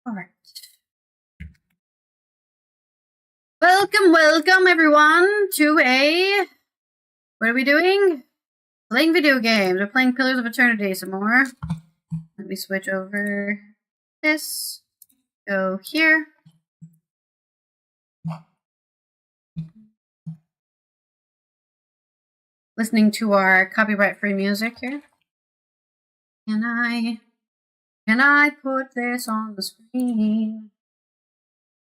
Alright. Welcome everyone to a... What are we doing? Playing video games. We're playing Pillars of Eternity some more. Let me switch over this. Go here. Listening to our copyright-free music here. Can I put this on the screen?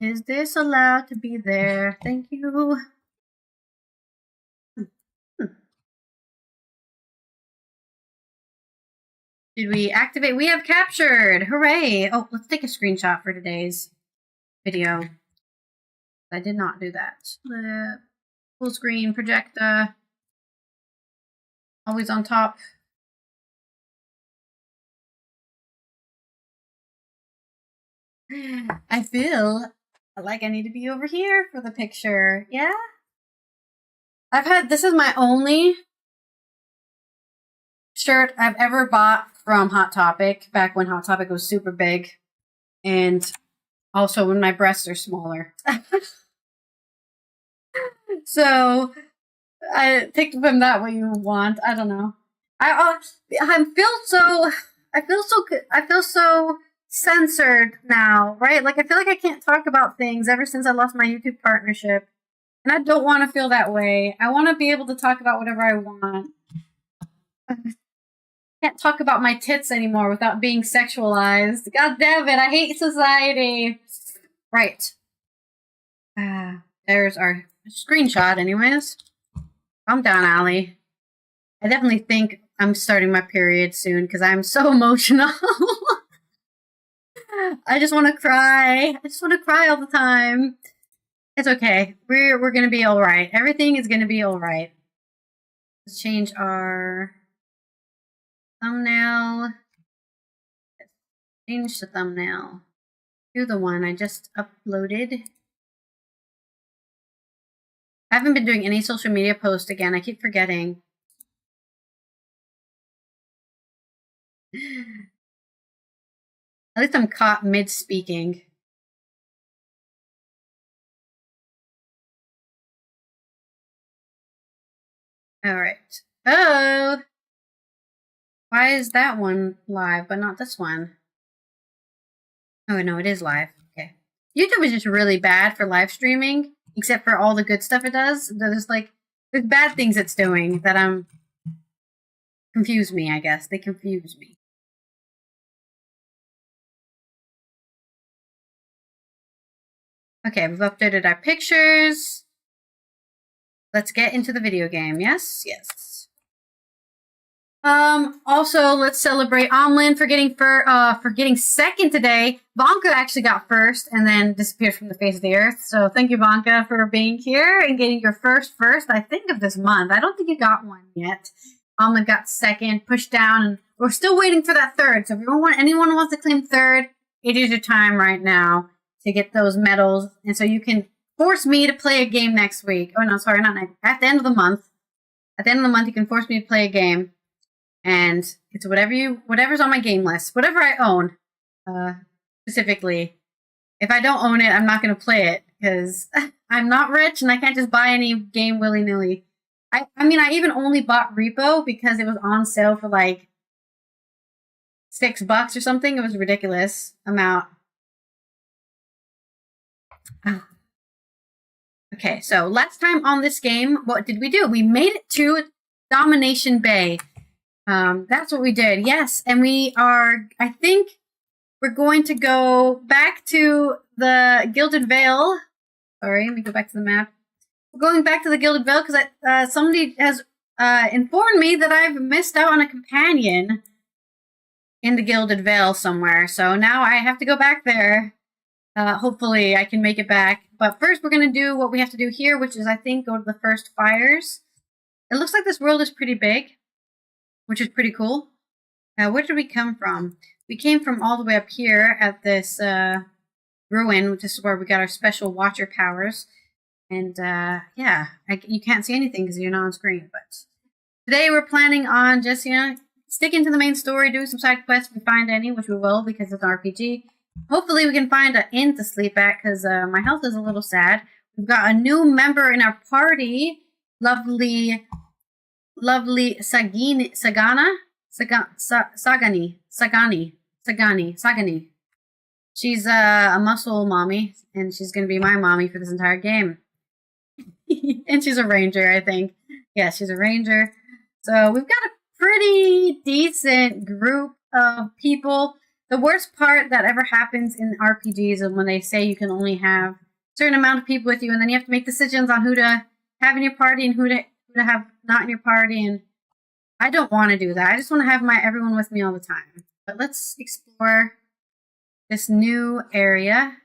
Is this allowed to be there? Thank you. Did we activate? We have captured! Hooray! Oh, let's take a screenshot for today's video. I did not do that. Full screen projector. Always on top. I feel like I need to be over here for the picture. Yeah? This is my only shirt I've ever bought from Hot Topic, back when Hot Topic was super big. And also when my breasts are smaller. So, I picked from that what you want. I don't know. I feel so censored now, right? Like, I feel like I can't talk about things ever since I lost my YouTube partnership. And I don't want to feel that way. I want to be able to talk about whatever I want. I can't talk about my tits anymore without being sexualized. God damn it, I hate society. Right. There's our screenshot anyways. Calm down, Allie. I definitely think I'm starting my period soon because I'm so emotional. I just want to cry. I just want to cry all the time. It's okay. We're gonna be all right. Everything is gonna be all right. Let's change our thumbnail. Change the thumbnail to the one I just uploaded. I haven't been doing any social media posts again. I keep forgetting. At least I'm caught mid-speaking. Alright. Oh! Why is that one live, but not this one? Oh, no, it is live. Okay. YouTube is just really bad for live streaming, except for all the good stuff it does. There's bad things it's doing that confuse me, I guess. They confuse me. Okay, we've updated our pictures. Let's get into the video game. Yes? Yes. Also, let's celebrate Omlin for getting second today. Vanka actually got first and then disappeared from the face of the earth. So thank you, Vanka, for being here and getting your first, I think, of this month. I don't think you got one yet. Omlin got second, pushed down, and we're still waiting for that third. So if anyone wants to claim third, it is your time right now to get those medals. And so you can force me to play a game next week. Oh, no, sorry, not next. At the end of the month. At the end of the month, you can force me to play a game. And it's whatever's on my game list. Whatever I own, specifically. If I don't own it, I'm not going to play it. Because I'm not rich and I can't just buy any game willy-nilly. I mean, I even only bought Repo because it was on sale for like $6 or something. It was a ridiculous amount. Okay, so last time on this game, what did we do? We made it to Domination Bay. That's what we did, yes. And I think we're going to go back to the Gilded Vale. Sorry, let me go back to the map. We're going back to the Gilded Vale because somebody has informed me that I've missed out on a companion in the Gilded Vale somewhere. So now I have to go back there. Hopefully I can make it back. But first we're going to do what we have to do here, which is, I think, go to the first fires. It looks like this world is pretty big, which is pretty cool. Where did we come from? We came from all the way up here at this ruin, which is where we got our special watcher powers. And yeah, you can't see anything because you're not on screen. But today we're planning on just, sticking to the main story, doing some side quests if we find any, which we will because it's an RPG. Hopefully we can find an inn to sleep at, because my health is a little sad. We've got a new member in our party. Lovely Sagani. She's a muscle mommy, and she's going to be my mommy for this entire game. And she's a ranger, I think. Yeah, she's a ranger. So we've got a pretty decent group of people. The worst part that ever happens in RPGs is when they say you can only have a certain amount of people with you, and then you have to make decisions on who to have in your party and who to have not in your party. And I don't want to do that. I just want to have everyone with me all the time. But let's explore this new area.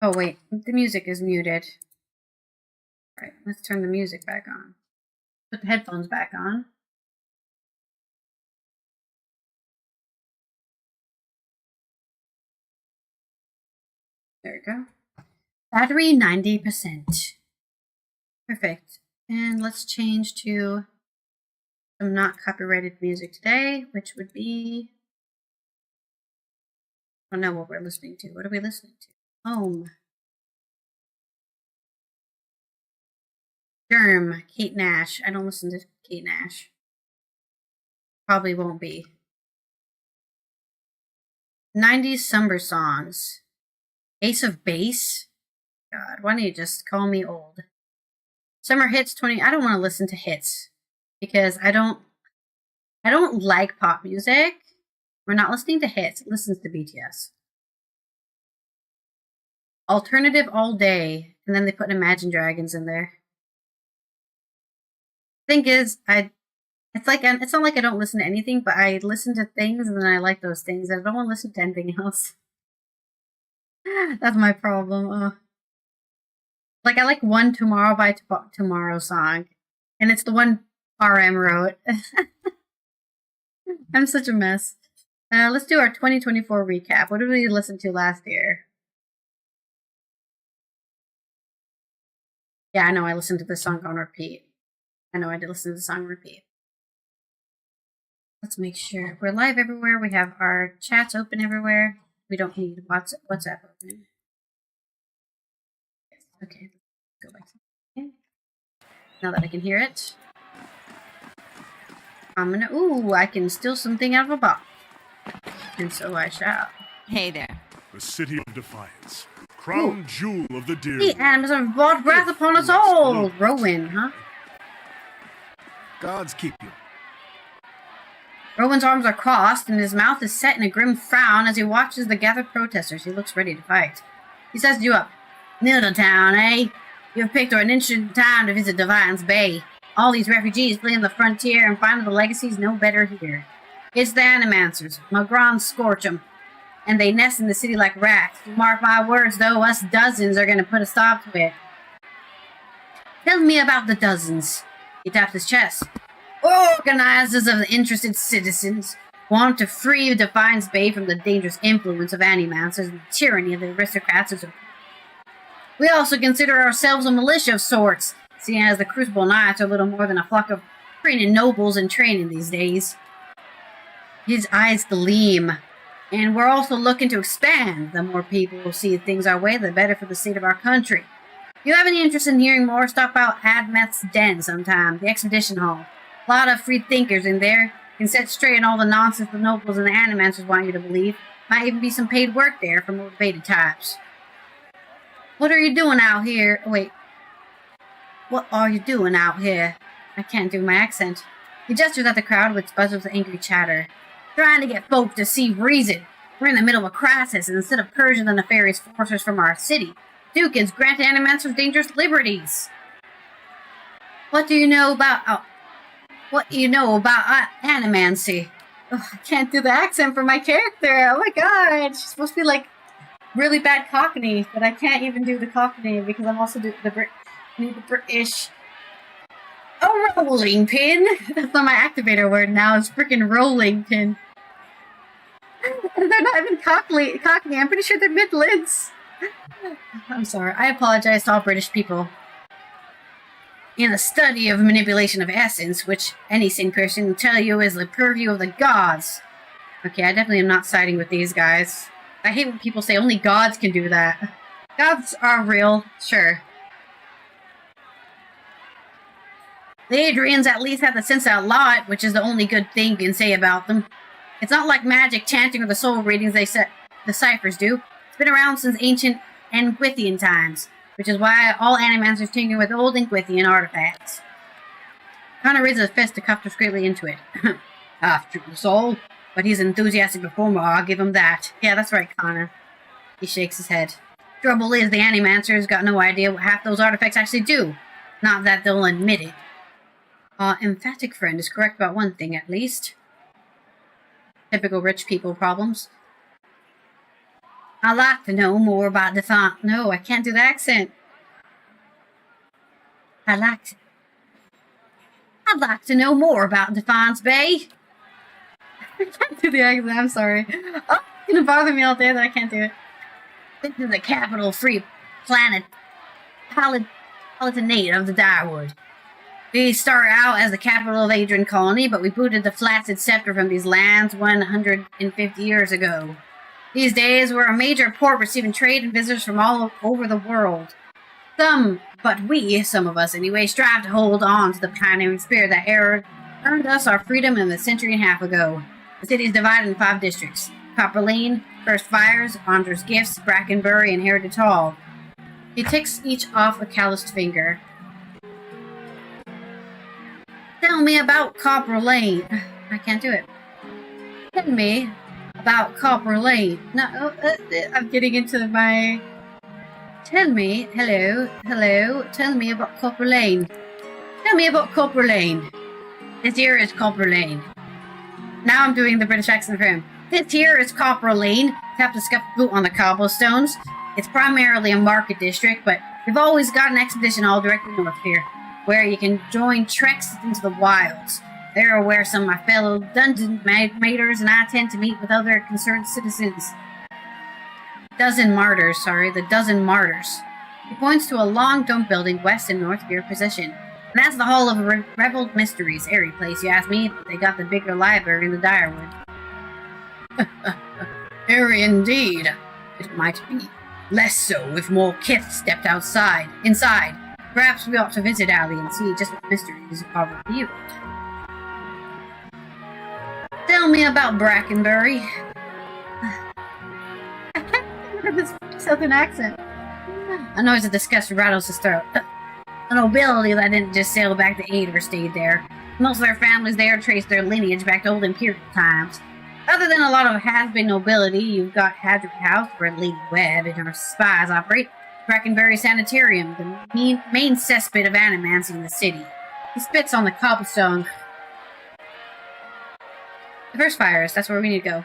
Oh wait, the music is muted. All right, let's turn the music back on. Put the headphones back on. There we go. Battery 90%. Perfect. And let's change to some not copyrighted music today, which would be... I don't know what we're listening to. What are we listening to? Home. Germ. Kate Nash. I don't listen to Kate Nash. Probably won't be. 90s summer songs. Ace of Base? God, why don't you just call me old? Summer hits 20. I don't want to listen to hits because I don't like pop music. We're not listening to hits. It listens to BTS. Alternative all day, and then they put Imagine Dragons in there. Thing is, it's not like I don't listen to anything, but I listen to things and then I like those things. I don't want to listen to anything else. That's my problem. Like I like One Tomorrow by Tomorrow song, and it's the one RM wrote. I'm such a mess. Let's do our 2024 recap. What did we listen to last year? Yeah, I know I listened to this song on repeat. I know I did listen to the song on repeat. Let's make sure we're live everywhere. We have our chats open everywhere. We don't need WhatsApp open. Okay, go back. Okay. Now that I can hear it, I'm gonna. Ooh, I can steal something out of a box, and so I shall. Hey there. The city of Defiance, crown jewel of the deer. The animals have brought wrath upon us all. Rowan, huh? Gods keep you. Rowan's arms are crossed, and his mouth is set in a grim frown as he watches the gathered protesters. He looks ready to fight. He says to you up, Middletown, eh? You have picked an interesting time to visit Defiance Bay. All these refugees fleeing the frontier and finding the legacies no better here. It's the Animancers. Magrons scorch 'em, and they nest in the city like rats. Mark my words, though, us dozens are going to put a stop to it. Tell me about the dozens. He tapped his chest. Organizers of the interested citizens want to free Defiance Bay from the dangerous influence of Animancers and the tyranny of the aristocrats. We also consider ourselves a militia of sorts, seeing as the Crucible Knights are little more than a flock of training nobles in training these days. His eyes gleam, and we're also looking to expand. The more people who see things our way, the better for the state of our country. If you have any interest in hearing more, stop out Admeth's Den sometime, the Expedition Hall. A lot of free thinkers in there can set straight on all the nonsense the nobles and the Animancers want you to believe. Might even be some paid work there for motivated types. What are you doing out here? Wait. What are you doing out here? I can't do my accent. He gestures at the crowd which buzzes with angry chatter. Trying to get folk to see reason. We're in the middle of a crisis, and instead of purging the nefarious forces from our city, Duke is granting Animancers dangerous liberties. What do you know about... animancy? Oh, I can't do the accent for my character. Oh my god. She's supposed to be like really bad Cockney, but I can't even do the Cockney because I'm also doing the British. A rolling pin. That's not my activator word now. It's freaking rolling pin. They're not even Cockney. I'm pretty sure they're Midlands. I'm sorry. I apologize to all British people. In the study of manipulation of essence, which any sane person will tell you is the purview of the gods. Okay, I definitely am not siding with these guys. I hate when people say only gods can do that. Gods are real, sure. The Adrians at least have the sense to outlaw it, which is the only good thing you can say about them. It's not like magic, chanting, or the soul readings the ciphers do. It's been around since ancient Gw2 times, which is why all animancers tinker with old Gw2 artifacts. Connor raises his fist to cuff discreetly into it. Half true soul, but he's an enthusiastic performer, I'll give him that. Yeah, that's right, Connor. He shakes his head. Trouble is, the animancer's got no idea what half those artifacts actually do. Not that they'll admit it. Emphatic friend is correct about one thing, at least. Typical rich people problems. I'd like to know more about No, I can't do the accent. I'd like to know more about Defiance Bay. I can't do the accent, I'm sorry. Oh, it's gonna bother me all day that I can't do it. This is the capital free planet Palatinate of the Direwood. We started out as the capital of Adrian Colony, but we booted the Flaccid Scepter from these lands 150 years ago. These days, we're a major port receiving trade and visitors from all over the world. Some of us anyway, strive to hold on to the pioneering spirit that earned us our freedom in a century and a half ago. The city is divided in 5 districts. Copper Lane, First Fires, Andrews Gifts, Brackenbury, and Heritage Hall. He ticks each off a calloused finger. Tell me about Copper Lane. I can't do it. Tell me about Copper Lane. No, I'm getting into my... Tell me, hello, tell me about Copper Lane. Tell me about Copper Lane. This here is Copper Lane. Now I'm doing the British accent for him. This here is Copper Lane. Tap to scuff boot on the cobblestones. It's primarily a market district, but we've always got an expedition all directly north here, where you can join treks into the wilds. There are where some of my fellow dungeon maters and I tend to meet with other concerned citizens. The Dozen Martyrs. He points to a long dome building west and north of your position. And that's the Hall of Reveled Mysteries. Airy place, you ask me, but they got the bigger library in the Direwood. Airy indeed. It might be. Less so if more kith stepped inside. Perhaps we ought to visit Ally and see just what mysteries are revealed. Tell me about Brackenbury. I can't remember this southern accent. A noise of disgust rattles his throat. The nobility that didn't just sail back to aid or stayed there. Most of their families there trace their lineage back to old imperial times. Other than a lot of has-been nobility, you've got Hadrick House, where Lady Webb and her spies operate, Brackenbury Sanitarium, the main cesspit of animancy in the city. He spits on the cobblestone. The First Fires, that's where we need to go.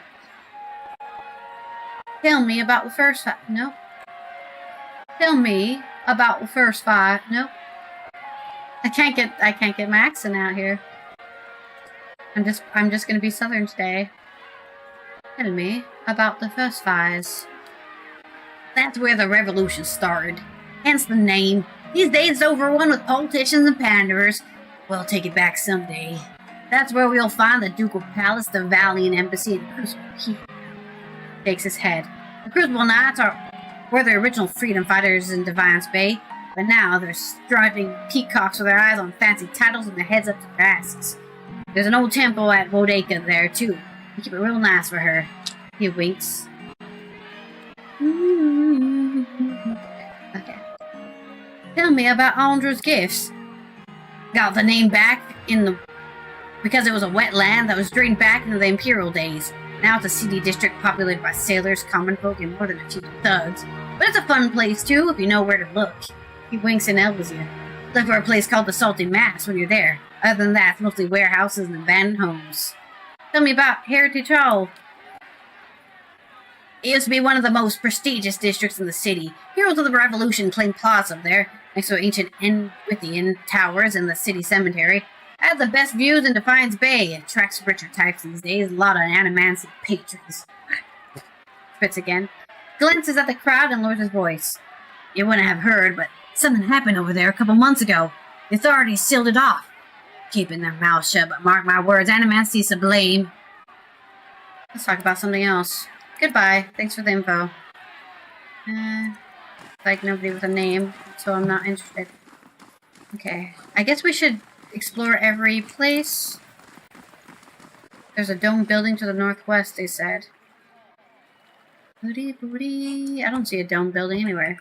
Tell me about the First Fire. No. Tell me about the First Fire. No. I can't get my accent out here. I'm just gonna be southern today. Tell me about the First Fires. That's where the revolution started. Hence the name. These days it's overrun with politicians and panderers. We'll take it back someday. That's where we'll find the Ducal Palace, the Valiant Embassy, and Crucible Keep. Shakes his head. The Crucible Knights were the original freedom fighters in Defiance Bay, but now they're strutting peacocks with their eyes on fancy titles and their heads up to their asses. There's an old temple at Bodeka there, too. We keep it real nice for her. He winks. Okay. Tell me about Andrews Gifts. Got the name back because it was a wetland that was drained back into the Imperial days. Now it's a city district populated by sailors, common folk, and more than a few thugs. But it's a fun place, too, if you know where to look. He winks and elbows you. Look for a place called the Salty Mass when you're there. Other than that, it's mostly warehouses and abandoned homes. Tell me about Heritage Hall. It used to be one of the most prestigious districts in the city. Heroes of the Revolution claimed plaza there, next to ancient Gw2 towers and the city cemetery. Has the best views in Defiance Bay. It attracts richer types these days. A lot of animancy patrons. Spits again. Glances at the crowd and lowers his voice. You wouldn't have heard, but something happened over there a couple months ago. The authorities sealed it off. Keeping their mouths shut, but mark my words, animancy is to blame. Let's talk about something else. Goodbye. Thanks for the info. Like nobody with a name, so I'm not interested. Okay. I guess we should explore every place. There's a dome building to the northwest, they said. Booty, booty. I don't see a dome building anywhere.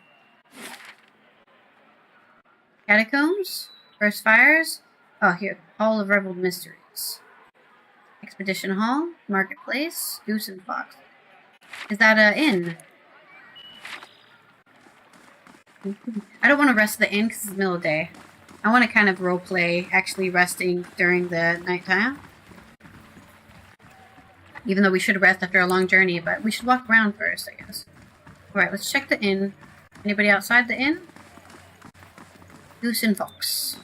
Catacombs? First fires? Oh, here. Hall of Reveled Mysteries. Expedition Hall? Marketplace? Goose and Fox. Is that an inn? I don't want to rest at the inn because it's the middle of the day. I want to kind of roleplay actually resting during the nighttime. Even though we should rest after a long journey, but we should walk around first, I guess. Alright, let's check the inn. Anybody outside the inn? Goose and Fox.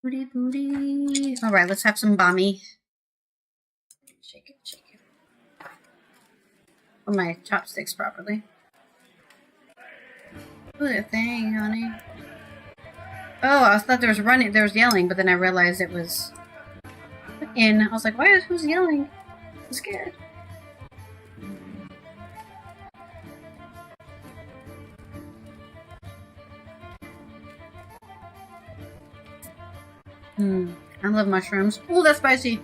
Booty, booty. Alright, let's have some bommy. Shake it, shake it. Oh, my chopsticks properly. Do that thing, honey. Oh, I thought there was yelling, but then I realized it was in. I was like, who's yelling? I'm scared. I love mushrooms. Oh, that's spicy.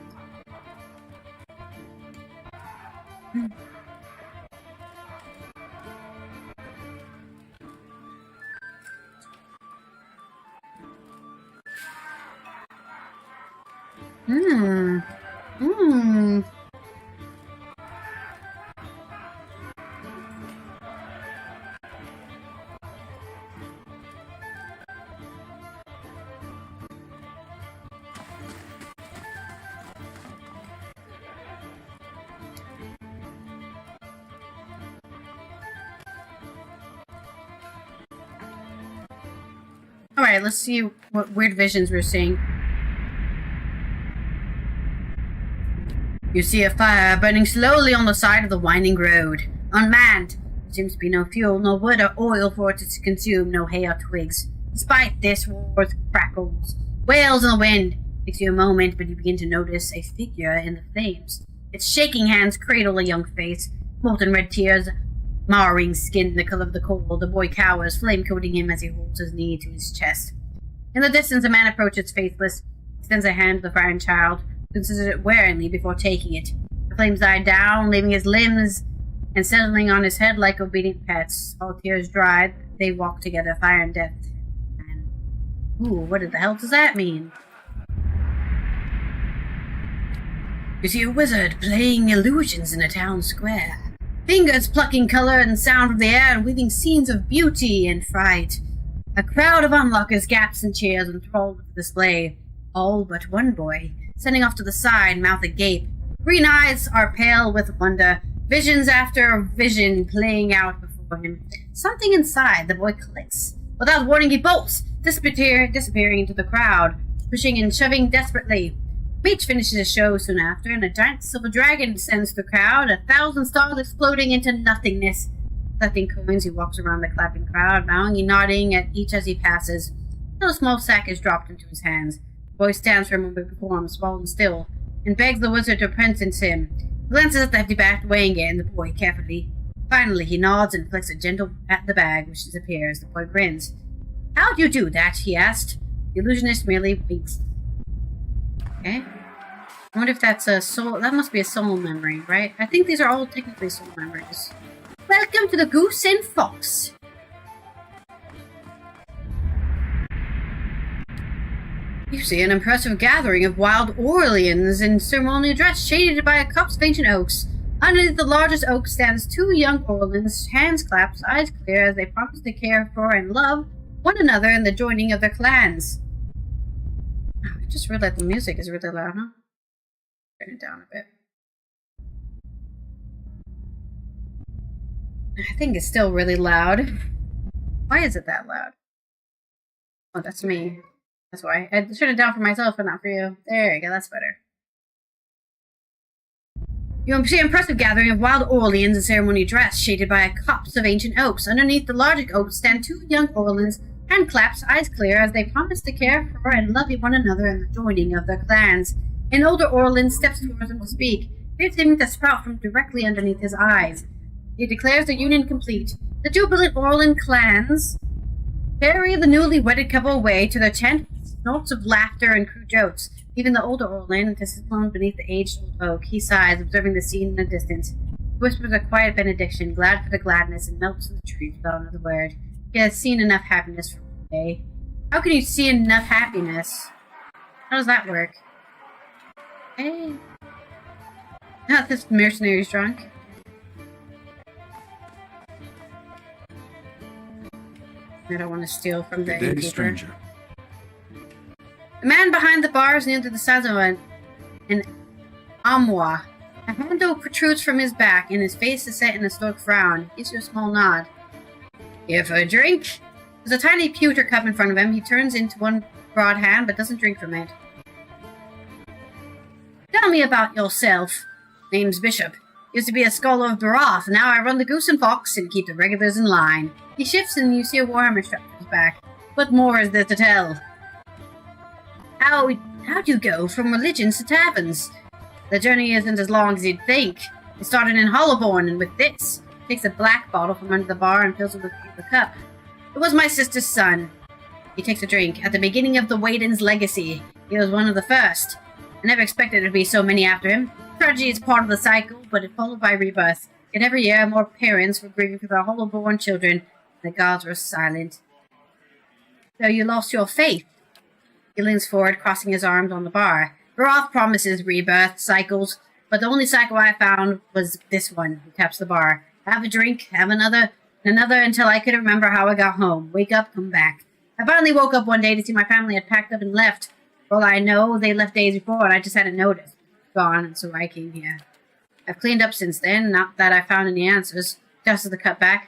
Alright, let's see what weird visions we're seeing. You see a fire burning slowly on the side of the winding road. Unmanned. There seems to be no fuel, no wood or oil for it to consume, no hay or twigs. Despite this, roars, crackles, wails in the wind. Takes you a moment, but you begin to notice a figure in the flames. Its shaking hands cradle a young face, molten red tears marring skin the color of the coal. The boy cowers, flame coating him as he holds his knee to his chest. In the distance, a man approaches faithless, extends a hand to the frightened child, considers it warily before taking it. The flames die down, leaving his limbs and settling on his head like obedient pets. All tears dried, they walk together, fire and death. And, ooh, what the hell does that mean? You see a wizard playing illusions in a town square. Fingers plucking color and sound from the air and weaving scenes of beauty and fright. A crowd of onlookers gasps and cheers enthralled with the display. All but one boy, standing off to the side, mouth agape. Green eyes are pale with wonder. Visions after vision playing out before him. Something inside the boy clicks. Without warning, he bolts, disappearing into the crowd, pushing and shoving desperately. Beach finishes his show soon after, and a giant silver dragon descends the crowd, 1,000 stars exploding into nothingness. Collecting coins, he walks around the clapping crowd, bowing and nodding at each as he passes, until a small sack is dropped into his hands. The boy stands for a moment before him, swallowing still, and begs the wizard to apprentice him. He glances at the hefty bag, weighing it, and the boy carefully. Finally, he nods and flicks a gentle at the bag, which disappears. The boy grins. "How'd you do that?" he asked. The illusionist merely winks. Okay. I wonder if that's a soul. That must be a soul memory, right? I think these are all technically soul memories. Welcome to the Goose and Fox. You see an impressive gathering of wild Orleans in ceremonial dress, shaded by a copse of ancient oaks. Underneath the largest oak stands 2 young Orleans, hands clasped, eyes clear, as they promise to care for and love one another in the joining of their clans. I just realized the music is really loud, huh? Turn it down a bit. I think it's still really loud. Why is it that loud? Oh, that's me. That's why. I turned it down for myself, but not for you. There you go, that's better. You see an impressive gathering of wild Orleans in ceremony dress, shaded by a copse of ancient oaks. Underneath the largest oak stand 2 young Orleans, hand claps, eyes clear, as they promise to care for and love one another in the joining of their clans. An older Orlean steps towards them to speak. appears seeming to sprout from directly underneath his eyes. He declares the union complete. The jubilant Orlan clans carry the newly wedded couple away to their tent with snorts of laughter and crude jokes. Even the older Orlan is alone beneath the aged old oak. He sighs, observing the scene in the distance. He whispers a quiet benediction, glad for the gladness, and melts in the trees without another word. He has seen enough happiness for one day. How can you see enough happiness? How does that work? Hey. Not this mercenary's drunk. I don't want to steal from the innkeeper. Stranger. The man behind the bar is near the size of an amwa. A handle protrudes from his back, and his face is set in a stoic frown. He gives you a small nod. Here for a drink? There's a tiny pewter cup in front of him. He turns into one broad hand, but doesn't drink from it. Tell me about yourself. Name's Bishop. Used to be a scholar of Barath. Now I run the Goose and Fox and keep the regulars in line. He shifts and you see a warhammer strapped to his back. What more is there to tell? How'd you go from religions to taverns? The journey isn't as long as you'd think. It started in Hollowborn, and with this, he takes a black bottle from under the bar and fills it with the cup. It was my sister's son. He takes a drink. At the beginning of the Waiden's legacy, he was one of the first. I never expected there to be so many after him. Tragedy is part of the cycle, but it followed by rebirth. Yet every year, more parents were grieving for their Hollowborn children. The gods were silent. So you lost your faith. He leans forward, crossing his arms on the bar. Barath promises rebirth cycles, but the only cycle I found was this one. He taps the bar. Have a drink, have another until I could remember how I got home. Wake up, come back. I finally woke up one day to see my family had packed up and left. Well, I know they left days before, and I just hadn't noticed. Gone, and so I came here. I've cleaned up since then, not that I found any answers. Just as the cutback,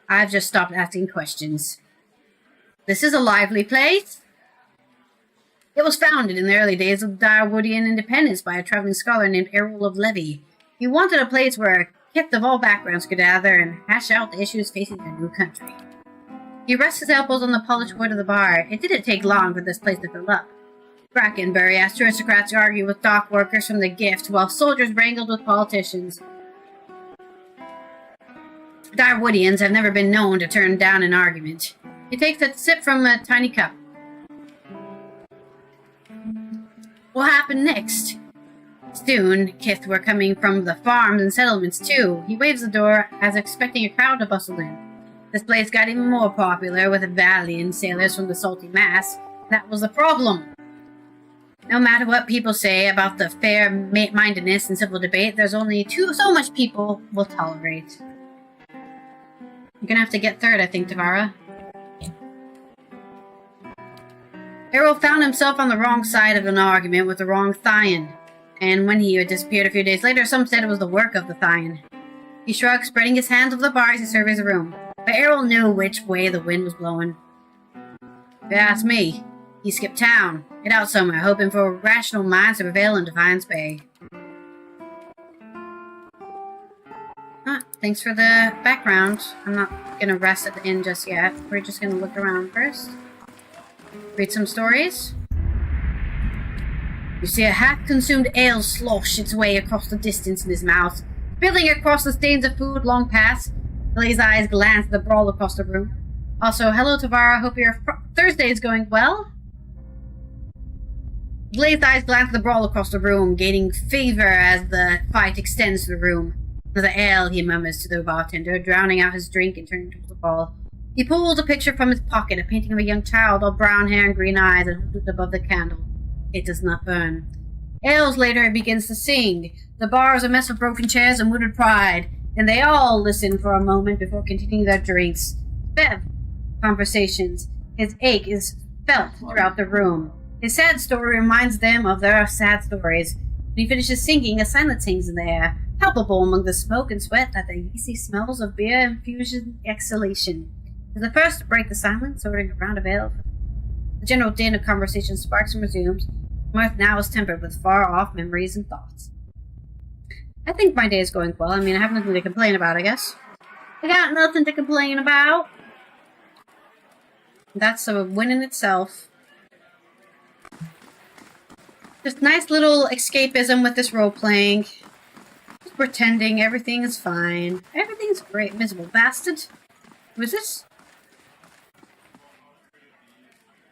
I've just stopped asking questions. This is a lively place. It was founded in the early days of Direwoodian independence by a traveling scholar named Errol of Levy. He wanted a place where kids of all backgrounds could gather and hash out the issues facing their new country. He rests his elbows on the polished wood of the bar. It didn't take long for this place to fill up. Brackenbury asked aristocrats to argue with dock workers from the Gift, while soldiers wrangled with politicians. Direwoodians have never been known to turn down an argument. He takes a sip from a tiny cup. What happened next? Soon, Kith were coming from the farms and settlements too. He waves the door as expecting a crowd to bustle in. This place got even more popular with valiant sailors from the Salty Mass. That was the problem. No matter what people say about the fair-mindedness and civil debate, there's only so much people will tolerate. You're gonna have to get third, I think, Tavara. Errol found himself on the wrong side of an argument with the wrong Thyan, and when he had disappeared a few days later, some said it was the work of the Thyan. He shrugged, spreading his hands over the bar as he surveyed the room, but Errol knew which way the wind was blowing. If you ask me, he skipped town, hid out somewhere, hoping for rational minds to prevail in Defiance Bay. Thanks for the background. I'm not gonna rest at the inn just yet. We're just gonna look around first. Read some stories. You see a half-consumed ale slosh its way across the distance in his mouth, spilling across the stains of food long past. Billy's eyes glance at the brawl across the room. Also, hello Tavara, hope your Thursday is going well. Glazed eyes glance at the brawl across the room, gaining favor as the fight extends to the room. Another ale, he murmurs to the bartender, drowning out his drink and turning towards the ball. He pulls a picture from his pocket, a painting of a young child, all brown hair and green eyes, and holds it above the candle. It does not burn. Ales later it begins to sing. The bar is a mess of broken chairs and wounded pride, and they all listen for a moment before continuing their drinks. Bev conversations. His ache is felt throughout the room. His sad story reminds them of their sad stories. When he finishes singing, a silence hangs in the air, palpable among the smoke and sweat that the yeasty smells of beer infusion exhalation. As the first to break the silence, ordering a round of ale. The general din of conversation sparks and resumes. Mirth now is tempered with far-off memories and thoughts. I think my day is going well. I mean, I have nothing to complain about, I guess. I got nothing to complain about. That's a win in itself. Just nice little escapism with this role-playing. pretending everything is fine. Everything's great, miserable bastard. Who is this?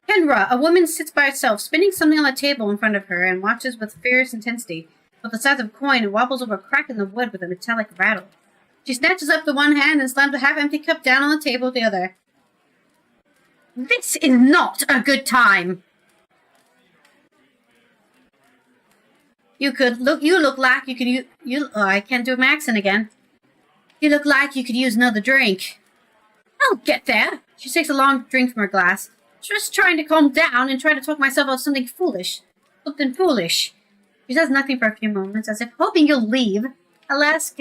Kenra, a woman sits by herself, spinning something on the table in front of her and watches with fierce intensity. With the size of a coin, it wobbles over a crack in the wood with a metallic rattle. She snatches up the one hand and slams a half-empty cup down on the table with the other. This is not a good time. You look like you could use, I can't do my accent again. You look like you could use another drink. I'll get there. She takes a long drink from her glass. Just trying to calm down and try to talk myself out of something foolish. Something foolish. She says nothing for a few moments, as if hoping you'll leave. Alas,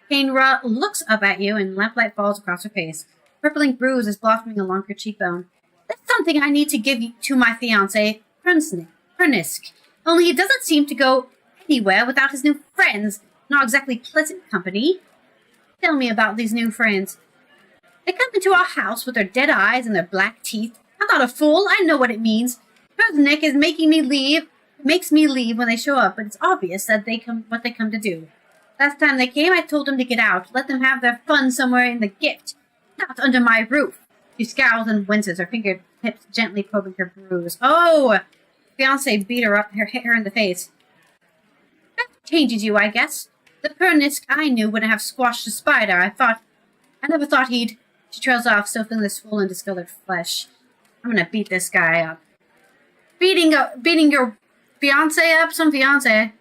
Kenra looks up at you and lamplight falls across her face. A purpling bruise is blossoming along her cheekbone. That's something I need to give to my fiancé, Pernisk. Only he doesn't seem to go anywhere without his new friends. Not exactly pleasant company. Tell me about these new friends. They come into our house with their dead eyes and their black teeth. I'm not a fool. I know what it means. Pernisk is making me leave. Makes me leave when they show up, but it's obvious that what they come to do. Last time they came, I told them to get out. Let them have their fun somewhere in the gift. Not under my roof. She scowls and winces, her fingertips gently probing her bruise. Oh! Fiancé beat her up, hit her in the face. That changes you, I guess. The Pernisk I knew wouldn't have squashed a spider. I never thought he'd... She trails off, still feeling the swollen, discolored flesh. I'm gonna beat this guy up. Beating your fiancé up? Some fiancé.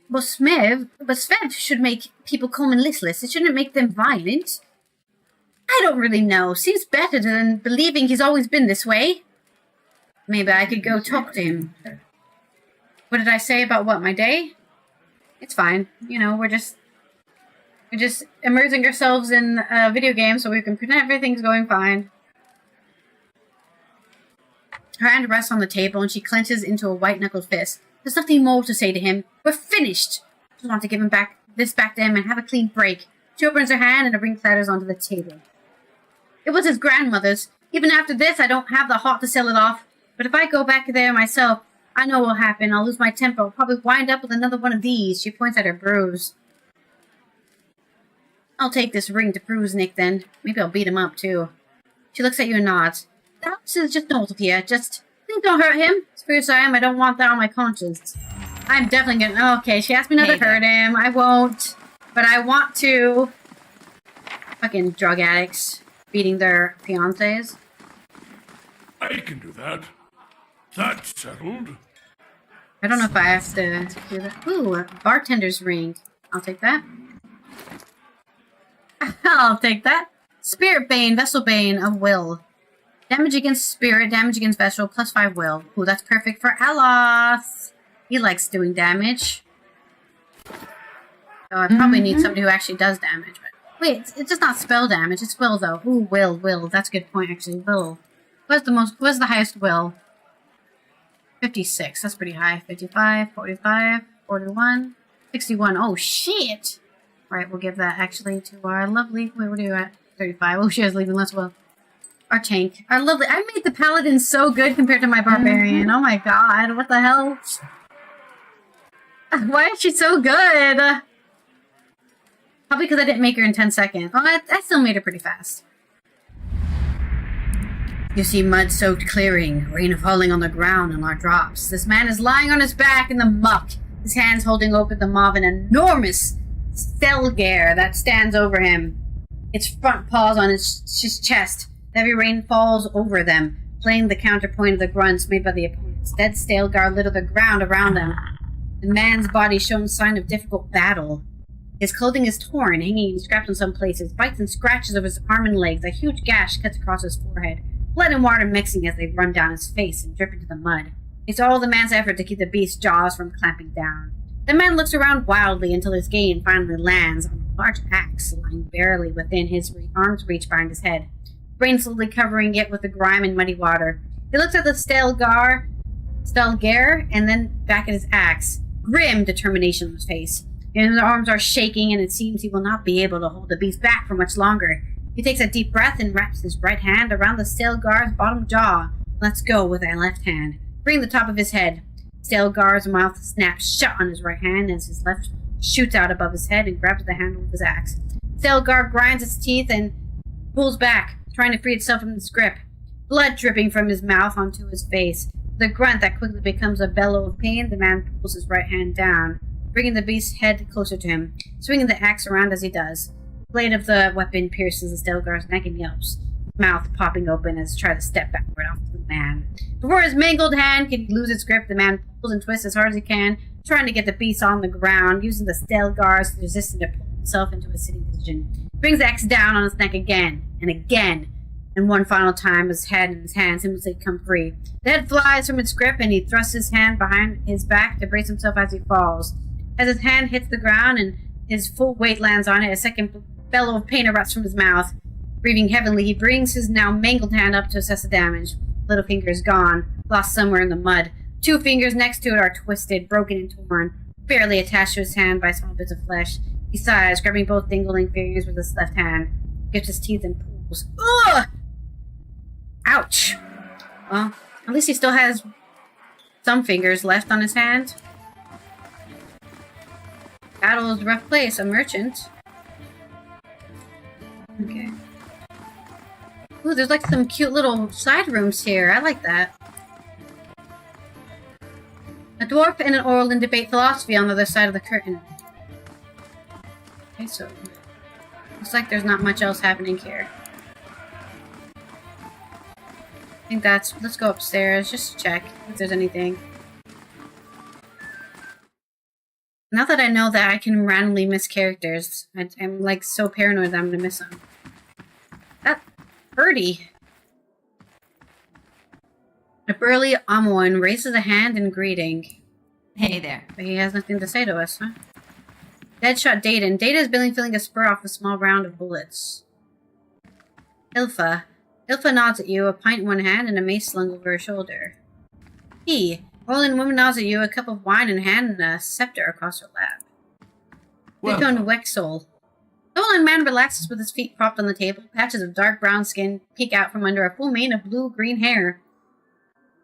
But Svev should make people calm and listless. It shouldn't make them violent. I don't really know. Seems better than believing he's always been this way. Maybe I could go talk to him. What did I say about what, my day? It's fine. You know, we're just immersing ourselves in a video game so we can pretend everything's going fine. Her hand rests on the table and she clenches into a white-knuckled fist. There's nothing more to say to him. We're finished. I just want to give him back to him and have a clean break. She opens her hand and a ring clatters onto the table. It was his grandmother's. Even after this, I don't have the heart to sell it off. But if I go back there myself, I know what will happen. I'll lose my temper. I'll probably wind up with another one of these. She points at her bruise. I'll take this ring to bruise Nick then. Maybe I'll beat him up too. She looks at you and nods. This is just normal here. Just please don't hurt him. As fierce as I am, I don't want that on my conscience. I'm definitely gonna... Okay, she asked me not to hurt him. I won't. But I want to. Fucking drug addicts beating their fiancés. I can do that. That's settled. I don't know if I have to do that. Ooh, a bartender's ring. I'll take that. I'll take that. Spirit Bane, Vessel Bane of Will. Damage against Spirit, damage against Vessel, +5 Will. Ooh, that's perfect for Aloth. He likes doing damage. So I probably need somebody who actually does damage. But wait, it's just not spell damage. It's Will, though. Ooh, Will. That's a good point, actually. Will. What's the highest Will? 56. That's pretty high. 55, 45, 41, 61. Oh, shit! Alright, we'll give that actually to our lovely... Wait, what are you at? 35. Oh, she has leaving less Will. Our tank. Our lovely... I made the paladin so good compared to my barbarian. Oh my god, what the hell? Why is she so good? Probably because I didn't make her in 10 seconds. Oh, I still made her pretty fast. You see mud-soaked clearing, rain falling on the ground and our drops. This man is lying on his back in the muck, his hands holding open the maw of an enormous Stelgare that stands over him. Its front paws on his chest. Heavy rain falls over them, playing the counterpoint of the grunts made by the opponents. Dead Stelgare litter the ground around them. The man's body shows sign of difficult battle. His clothing is torn, hanging and strapped in some places, bites and scratches over his arm and legs. A huge gash cuts across his forehead. Blood and water mixing as they run down his face and drip into the mud. It's all the man's effort to keep the beast's jaws from clamping down. The man looks around wildly until his gaze finally lands on a large axe lying barely within his arm's reach behind his head, rain slowly covering it with the grime and muddy water. He looks at the Stelgare, and then back at his axe. Grim determination on his face. His arms are shaking, and it seems he will not be able to hold the beast back for much longer. He takes a deep breath and wraps his right hand around the Stilgar's bottom jaw. Lets go with a left hand, freeing the top of his head. Stilgar's mouth snaps shut on his right hand as his left shoots out above his head and grabs the handle of his axe. Stilgar grinds its teeth and pulls back, trying to free itself from its grip. Blood dripping from his mouth onto his face. With a grunt that quickly becomes a bellow of pain, the man pulls his right hand down, bringing the beast's head closer to him, swinging the axe around as he does. The blade of the weapon pierces the Stilgar's neck and yelps, mouth popping open as he tries to step backward off the man. Before his mangled hand can lose its grip, the man pulls and twists as hard as he can, trying to get the beast on the ground, using the Stilgar's resistance to pull himself into a sitting position. He brings the axe down on his neck again, and one final time his head and his hand seemingly come free. The head flies from its grip, and he thrusts his hand behind his back to brace himself as he falls. As his hand hits the ground and his full weight lands on it, a second bellow of pain erupts from his mouth. Breathing heavily, he brings his now mangled hand up to assess the damage. Little finger is gone, lost somewhere in the mud. 2 fingers next to it are twisted, broken, and torn, barely attached to his hand by small bits of flesh. He sighs, grabbing both dangling fingers with his left hand, gets his teeth and pulls. Ugh! Ouch! Well, at least he still has some fingers left on his hand. Battle is a rough place, a merchant. Okay. Ooh, there's like some cute little side rooms here. I like that. A dwarf and an Orlin debate philosophy on the other side of the curtain. Okay, so looks like there's not much else happening here. I think let's go upstairs, just to check if there's anything. Now that I know that I can randomly miss characters, I'm like so paranoid that I'm gonna miss them. That birdie. A burly Amoin raises a hand in greeting. Hey there. But he has nothing to say to us, huh? Deadshot Dayton. Data is feeling a spur off a small round of bullets. Ilfa. Ilfa nods at you, a pint in one hand and a mace slung over her shoulder. He. Orlin woman nods at you, a cup of wine in hand and a scepter across her lap. Gw2 Wexol. The Orlin man relaxes with his feet propped on the table. Patches of dark brown skin peek out from under a full mane of blue-green hair.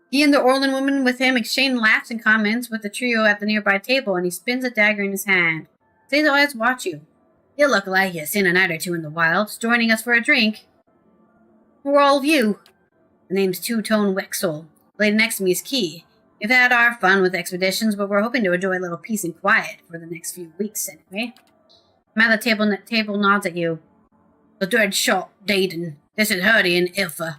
He and the Orlin woman with him exchange laughs and comments with the trio at the nearby table, and he spins a dagger in his hand. His eyes watch you. You look like you've seen a night or two in the wilds, joining us for a drink. Who are all of you? The name's Gw2 Wexol. The lady next to me is Key. We've had our fun with expeditions, but we're hoping to enjoy a little peace and quiet for the next few weeks, anyway. I'm at the table nods at you. The Deadshot Dayton. This is Hurdy and Ilfa.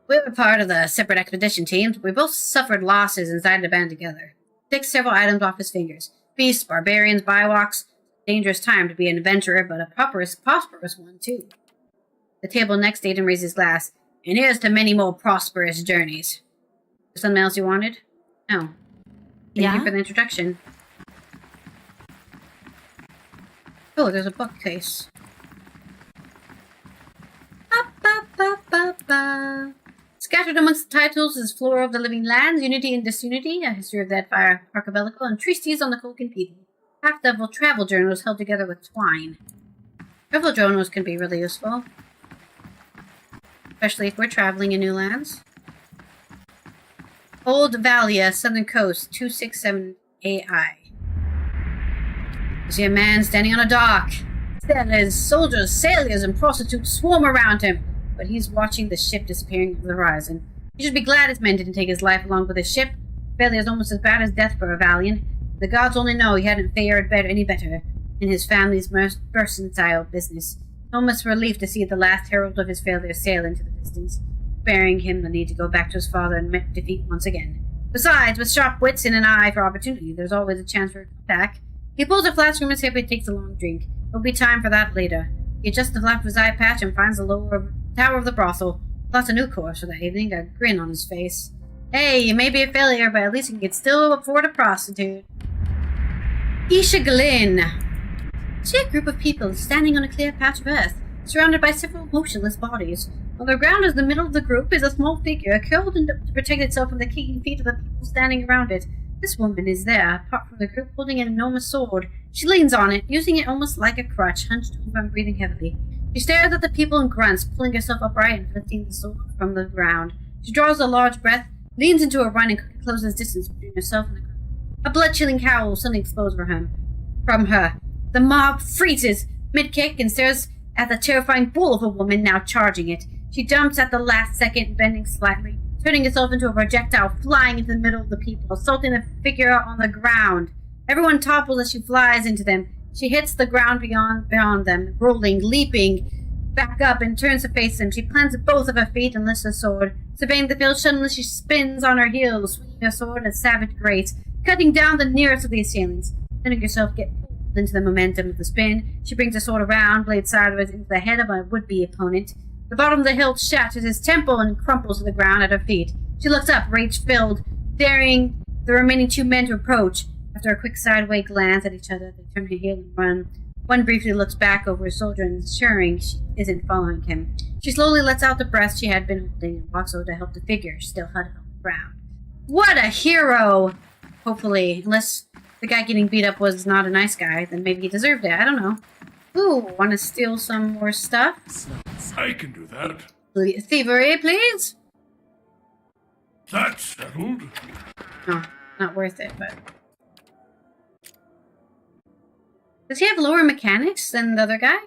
We were part of the separate expedition teams, but we both suffered losses and decided to band together. Takes several items off his fingers. Beasts, barbarians, bywalks. Dangerous time to be an adventurer, but a prosperous one, too. The table next Dayton raises his glass. And here's to many more prosperous journeys. Something else you wanted? Oh. Thank you for the introduction. Oh, there's a bookcase. Ba-ba-ba-ba-ba. Scattered amongst the titles is Flora of the Living Lands, Unity and Disunity, A History of That Fire Archipelago, and Treatises on the Colgan People. Half-level travel journals held together with twine. Travel journals can be really useful. Especially if we're traveling in new lands. Old Valia, Southern Coast, 267 AI. You see a man standing on a dock. Sailors, soldiers, sailors, and prostitutes swarm around him, but he's watching the ship disappearing over the horizon. He should be glad his men didn't take his life along with his ship. Failure is almost as bad as death for a Valiant. The gods only know he hadn't fared any better in his family's mercantile business. Almost a relief to see the last herald of his failure sail into the distance, sparing him the need to go back to his father and meet defeat once again. Besides, with sharp wits and an eye for opportunity, there's always a chance for a comeback. He pulls a flask from his hip and takes a long drink. There'll be time for that later. He adjusts the flap of his eye patch and finds the lower tower of the brothel. Plots a new course for that evening, a grin on his face. Hey, you may be a failure, but at least you can still afford a prostitute. Isha Glynn. See a group of people standing on a clear patch of earth, surrounded by several motionless bodies. On the ground in the middle of the group is a small figure, curled to protect itself from the kicking feet of the people standing around it. This woman is there, apart from the group, holding an enormous sword. She leans on it, using it almost like a crutch, hunched over and breathing heavily. She stares at the people and grunts, pulling herself upright and lifting the sword from the ground. She draws a large breath, leans into a run, and quickly closes distance between herself and the ground. A blood-chilling howl suddenly explodes from her. The mob freezes mid-kick and stares at the terrifying bull of a woman now charging it. She jumps at the last second, bending slightly, turning herself into a projectile, flying into the middle of the people, assaulting the figure on the ground. Everyone topples as she flies into them. She hits the ground beyond them, rolling, leaping back up, and turns to face them. She plants both of her feet and lifts her sword. Surveying the field, suddenly she spins on her heels, swinging her sword at savage grace, cutting down the nearest of the assailants. Letting herself get pulled into the momentum of the spin, she brings her sword around, blade sideways into the head of a would-be opponent. The bottom of the hilt shatters his temple and crumples to the ground at her feet. She looks up, rage-filled, daring the remaining two men to approach. After a quick sideways glance at each other, they turn her heel and run. One briefly looks back over his shoulder, ensuring she isn't following him. She slowly lets out the breath she had been holding and walks over to help the figure, still huddled on the ground. What a hero! Hopefully, unless the guy getting beat up was not a nice guy, then maybe he deserved it. I don't know. Ooh, want to steal some more stuff? I can do that. Thievery, please? That's settled. No, not worth it, but... Does he have lower mechanics than the other guy?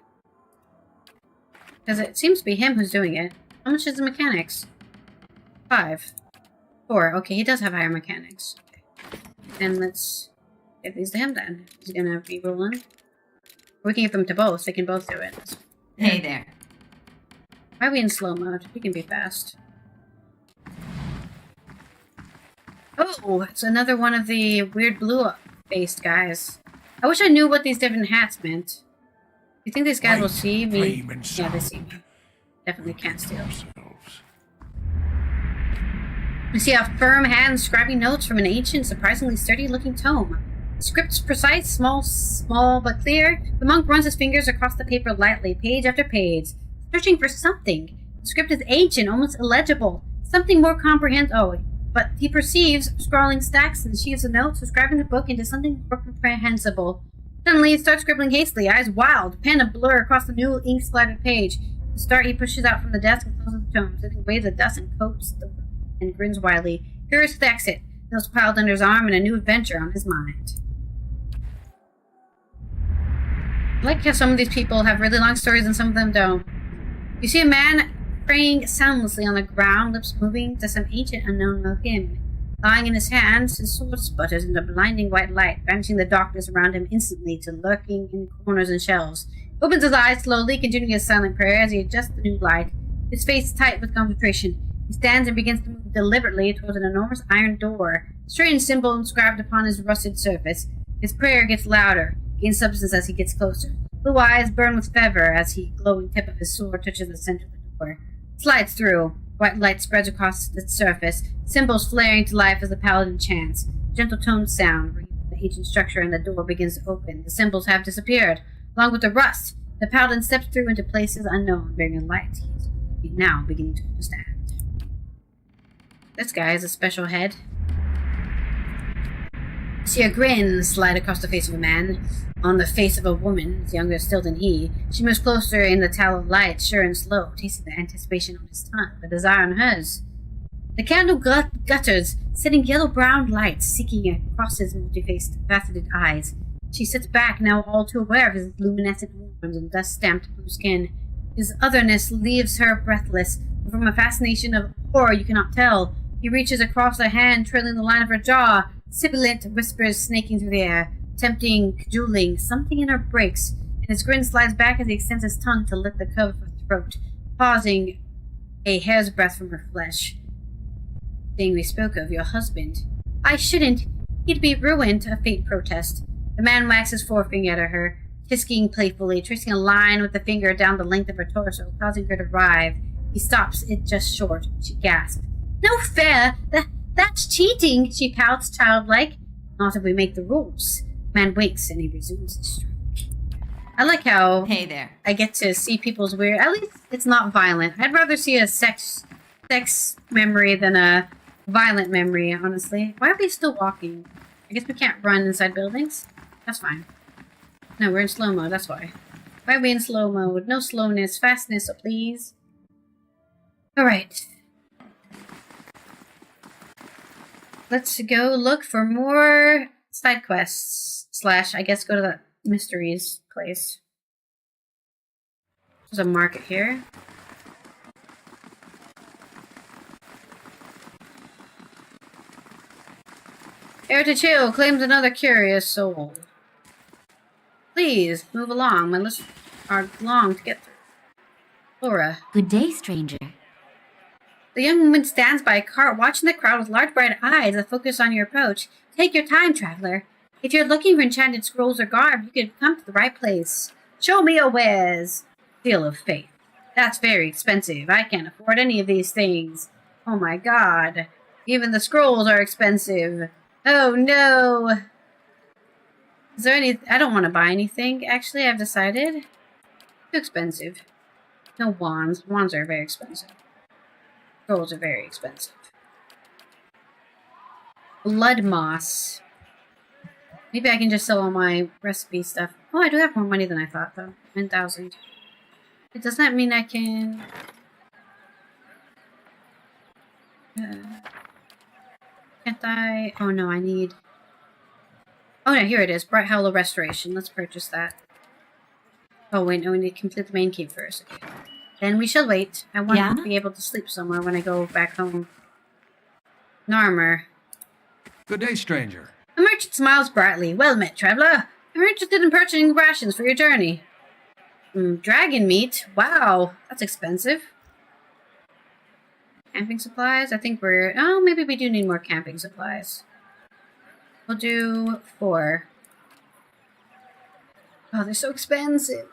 Because it seems to be him who's doing it. How much is the mechanics? 5. 4. Okay, he does have higher mechanics. And let's give these to him then. He's gonna be rolling. We can give them to both. They can both do it. Hey there. Why are we in slow mode? We can be fast. Oh, it's another one of the weird blue-faced guys. I wish I knew what these different hats meant. Do you think these guys will see me? Yeah, they see me. Definitely can't steal. We see a firm hand scribing notes from an ancient, surprisingly sturdy-looking tome. The script's precise, small but clear. The monk runs his fingers across the paper lightly, page after page, searching for something. The script is ancient, almost illegible. Something more comprehensible. But he perceives scrawling stacks and sheets of notes, describing the book into something more comprehensible. Suddenly, he starts scribbling hastily, eyes wild, pen a blur across the new ink-splattered page. To start, he pushes out from the desk and closes the tome, sitting away the dust and coats and grins widely. Curious to the exit, notes piled under his arm, and a new adventure on his mind. I like how some of these people have really long stories and some of them don't. You see a man praying soundlessly on the ground, lips moving to some ancient unknown hymn. Lying in his hands, his sword sputters into blinding white light, banishing the darkness around him instantly to lurking in corners and shelves. He opens his eyes slowly, continuing his silent prayer as he adjusts the new light, his face tight with concentration. He stands and begins to move deliberately towards an enormous iron door, a strange symbol inscribed upon his rusted surface. His prayer gets louder, gains substance as he gets closer. Blue eyes burn with fervor as the glowing tip of his sword touches the center of the door. Slides through. White light spreads across its surface, symbols flaring to life as the paladin chants. Gentle tones sound, ringing the ancient structure, and the door begins to open. The symbols have disappeared. Along with the rust, the paladin steps through into places unknown, bearing a light he is now beginning to understand. This guy has a special head. See a grin slide across the face of a man, on the face of a woman, younger still than he. She moves closer in the tallow light, sure and slow, tasting the anticipation on his tongue, the desire on hers. The candle gutters, setting yellow-brown light, seeking across his multi-faced, faceted eyes. She sits back, now all too aware of his luminescent horns and dust-stamped blue skin. His otherness leaves her breathless, but from a fascination of horror you cannot tell. He reaches across a hand, trailing the line of her jaw, sibilant whispers snaking through the air. Tempting, cajoling, something in her breaks, and his grin slides back as he extends his tongue to lick the curve of her throat, pausing a hair's breadth from her flesh. Thing we spoke of, your husband. I shouldn't. He'd be ruined, a faint protest. The man wags his forefinger at her, tisking playfully, tracing a line with the finger down the length of her torso, causing her to writhe. He stops it just short. She gasps. No fair! That's cheating, she pouts, childlike. Not if we make the rules. Man wakes and he resumes his stroke. I like how Hey there. I get to see people's weird. At least it's not violent. I'd rather see a sex memory than a violent memory, honestly. Why are we still walking? I guess we can't run inside buildings? That's fine. No, we're in slow-mo, that's why. Why are we in slow mode? No slowness, fastness, please. Alright. Let's go look for more side quests. Slash, I guess go to the mysteries place. There's a market here. Air to Chill claims another curious soul. Please, move along. My lists are long to get through. Laura. Good day, stranger. The young woman stands by a cart, watching the crowd with large bright eyes that focus on your approach. Take your time, traveler. If you're looking for enchanted scrolls or garb, you could come to the right place. Show me your wares. Seal of Faith. That's very expensive. I can't afford any of these things. Oh my god. Even the scrolls are expensive. Oh no. Is there any... I don't want to buy anything. Actually, I've decided. Too expensive. No wands. Wands are very expensive. Scrolls are very expensive. Blood moss. Maybe I can just sell all my recipe stuff. Oh, I do have more money than I thought, though. 9,000. It does not mean I can... can't I... Oh, no, I need... Oh, no, here it is. Bright Hollow Restoration. Let's purchase that. Oh, wait, no, we need to complete the main cave first. Okay. Then we shall wait. I want to be able to sleep somewhere when I go back home. Narmer. Good day, stranger. The merchant smiles brightly. Well met, traveler. I'm interested in purchasing rations for your journey. Dragon meat? Wow, that's expensive. Camping supplies? I think we're... Oh, maybe we do need more camping supplies. We'll do 4. Oh, they're so expensive.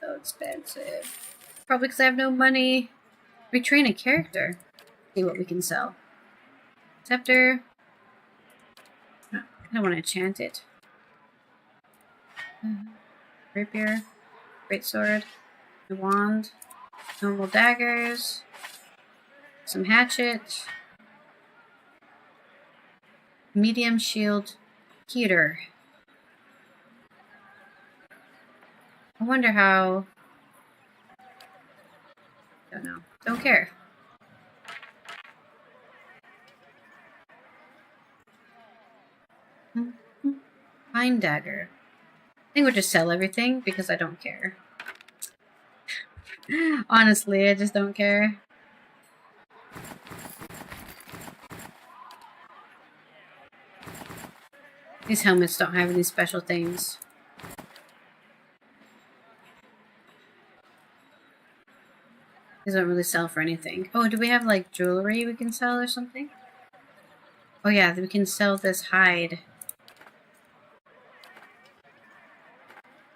So expensive. Probably because I have no money. Retrain a character. See what we can sell. Scepter. No, I don't want to enchant it. Rapier. Greatsword. A wand. Normal daggers. Some hatchet. Medium shield. Heater. I wonder how... Don't know. Don't care. Pine dagger. I think we'll just sell everything because I don't care. Honestly, I just don't care. These helmets don't have any special things. These don't really sell for anything. Oh, do we have like jewelry we can sell or something? Oh yeah, we can sell this hide.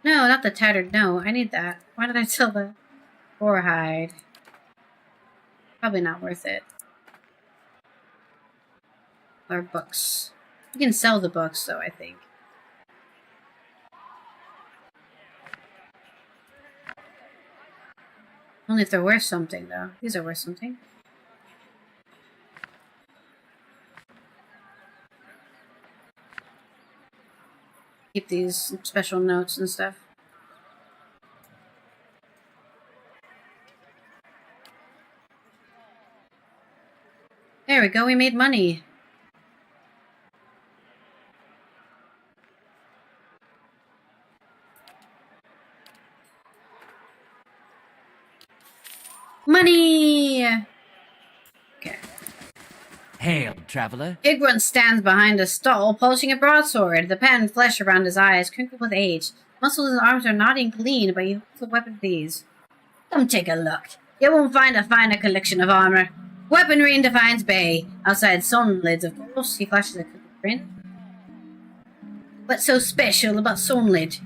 No, not the tattered. No, I need that. Why did I sell the boar hide? Probably not worth it. Or books. We can sell the books though, I think. Only if they're worth something, though. These are worth something. Keep these special notes and stuff. There we go, we made money. Money! Okay. Hail, traveler. Gw2 stands behind a stall, polishing a broadsword. The patterned flesh around his eyes crinkled with age. Muscles in his arms are knotty and clean, but he holds a weapon of these. Come take a look. You won't find a finer collection of armor. Weaponry in Defiance Bay. Outside Sonlids, of course. He flashes a crooked grin. What's so special about Sonlid?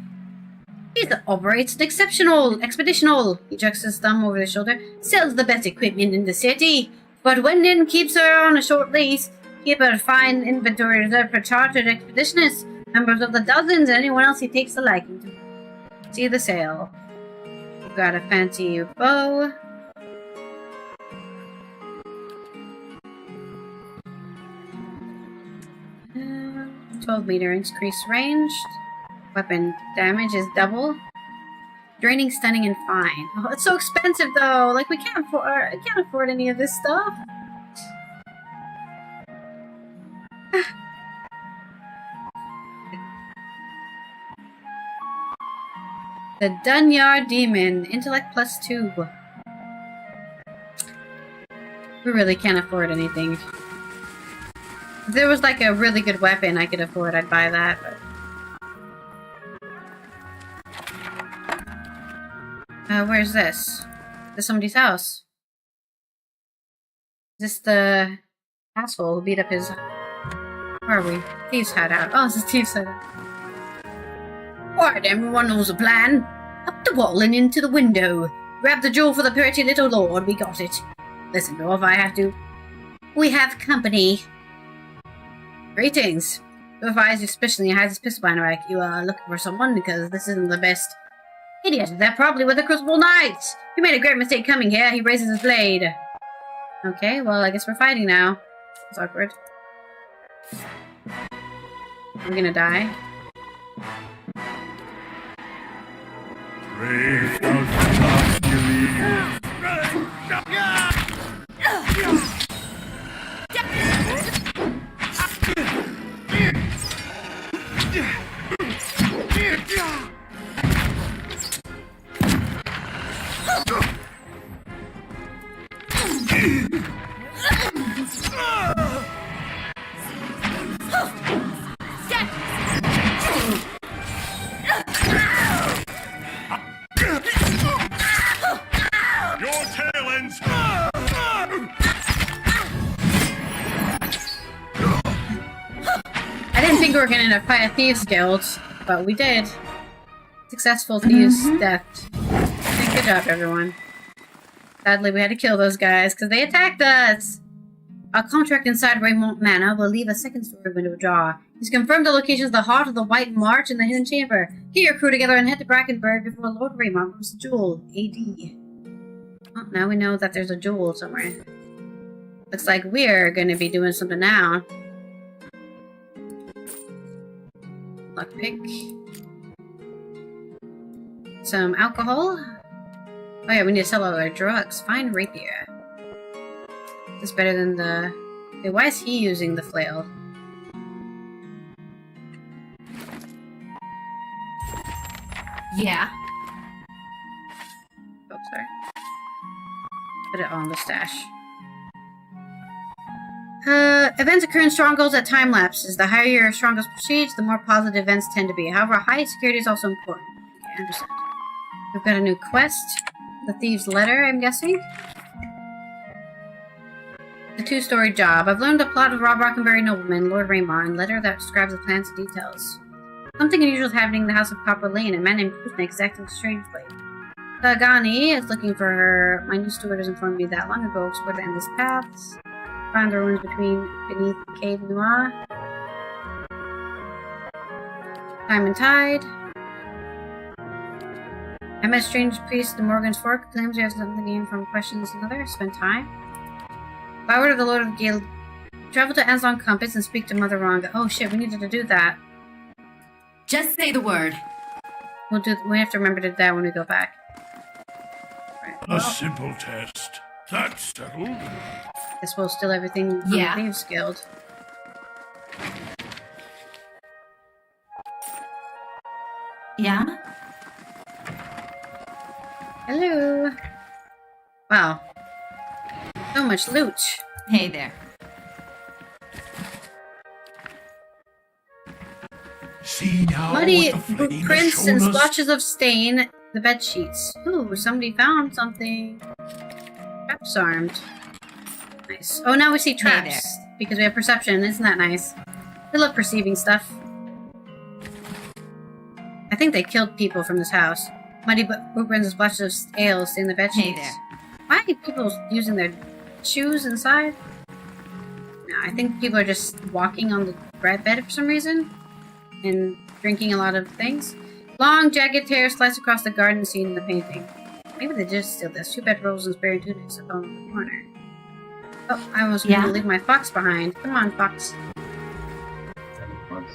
He operates an exceptional expeditional. He jerks his thumb over his shoulder. Sells the best equipment in the city. But when in keeps her on a short lease. Keep a fine inventory reserved for chartered expeditionists, members of the dozens, and anyone else he takes a liking to. See the sale. We've got a fancy bow. Uh, 12 meter increased range. Weapon damage is double. Draining, stunning, and fine. Oh, it's so expensive though. Like we can't afford any of this stuff. The Dunyard Demon. Intellect +2. We really can't afford anything. If there was like a really good weapon I could afford, I'd buy that, but... where's this? This is somebody's house. Is this the asshole who beat up his... Where are we? Thieves' hideout. Oh, this is Thieves' hideout. Alright, everyone knows the plan. Up the wall and into the window. Grab the jewel for the pretty little lord. We got it. Listen, though, if I have to... We have company. Greetings. Whoever eyes you suspiciously hides his pistol behind her back, you are looking for someone because this isn't the best. Idiot, they're probably with the Crucible Knights. You made a great mistake coming here. He raises his blade. Okay, well, I guess we're fighting now. It's awkward. I'm gonna die. Brave does not believe. Your tail ends. I didn't think we were gonna fight a Thieves Guild, but we did. Successful Thieves death. Good job, everyone. Sadly, we had to kill those guys because they attacked us. Our contract inside Raymond Manor will leave a second story window ajar. He's confirmed the locations of the Heart of the White March and the Hidden Chamber. Get your crew together and head to Brackenburg before Lord Raymond moves the jewel. AD. Oh, now we know that there's a jewel somewhere. Looks like we're gonna be doing something now. Lockpick. Some alcohol. Oh yeah, we need to sell all our drugs. Fine rapier. This is better than the... Hey, why is he using the flail? Yeah. Oh, sorry. Put it on the stash. Events occur in strongholds at time lapses. The higher your strongholds proceeds, the more positive events tend to be. However, high security is also important. Okay, I understand. We've got a new quest. The Thieves' Letter, I'm guessing? The two-story job. I've learned the plot of Rob Rockenberry Nobleman, Lord Raymond, letter that describes the plans and details. Something unusual is happening in the House of Copper Lane. A man named Kuznik is acting strangely. Tagani is looking for her. My new steward has informed me that long ago explored the endless paths. Found the ruins beneath Cave Noir. Time and Tide. I met a strange priest in Morgan's Fork. Claims he has something to gain from questions another. Spend time. By order of the Lord of the Guild, travel to Anslon Compass and speak to Mother Rhonda. Oh shit, we needed to do that. Just say the word. We have to remember to do that when we go back. Right. A simple test. That's settled. Guess we'll steal everything from the Thieves Guild. Yeah? Hello. Wow. So much loot. Hey there. See now Muddy what the flame prints has and shown us? splotches of stain. The bed sheets. Ooh, somebody found something. Traps armed. Nice. Oh, now we see traps because we have perception. Isn't that nice? I love perceiving stuff. I think they killed people from this house. Muddy blueprints and splashes of ale stain the bed sheets. Hey there. Why are people using their shoes inside? No, I think people are just walking on the bed for some reason and drinking a lot of things. Long, jagged tears slice across the garden scene in the painting. Maybe they just steal this. 2 bedrolls and spare tunics up on the corner. Oh, I almost going to leave my fox behind. Come on, fox.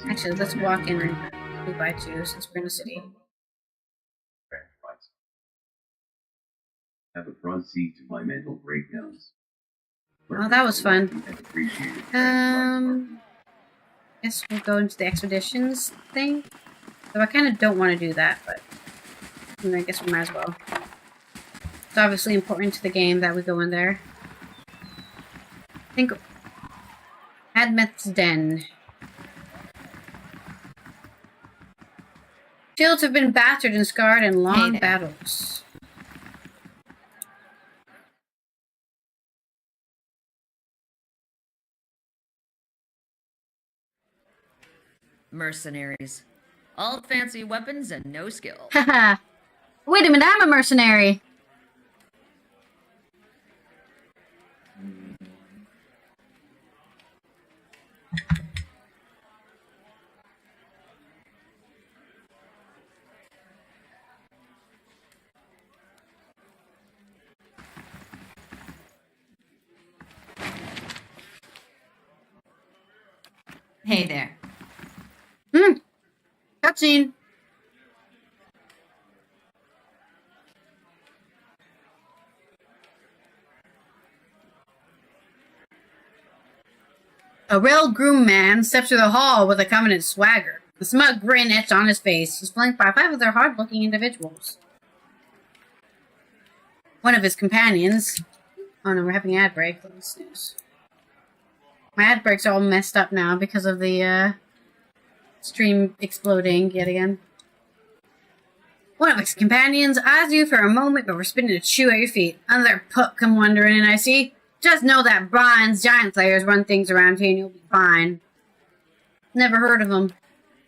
Actually, let's walk in. we buy two since we're in the city. Have a front seat to my mental breakdowns. Oh, that was fun. Guess we'll go into the expeditions thing. So I kind of don't want to do that, but I guess we might as well. It's obviously important to the game that we go in there. I think Admet's Den. Shields have been battered and scarred in long battles. Mercenaries. All fancy weapons and no skill. Haha. Wait a minute, I'm a mercenary. Hey there. Cutscene. A well-groomed man steps through the hall with a confident swagger. A smug grin etched on his face. He's flanked by 5 other hard-looking individuals. One of his companions... Oh no, we're having an ad break. Let's snooze. My ad breaks are all messed up now because of the, stream exploding yet again. One of his companions eyes you for a moment before spinning a chew at your feet. Another pup come wandering in, I see. Just know that Brian's giant slayers run things around here and you'll be fine. Never heard of him.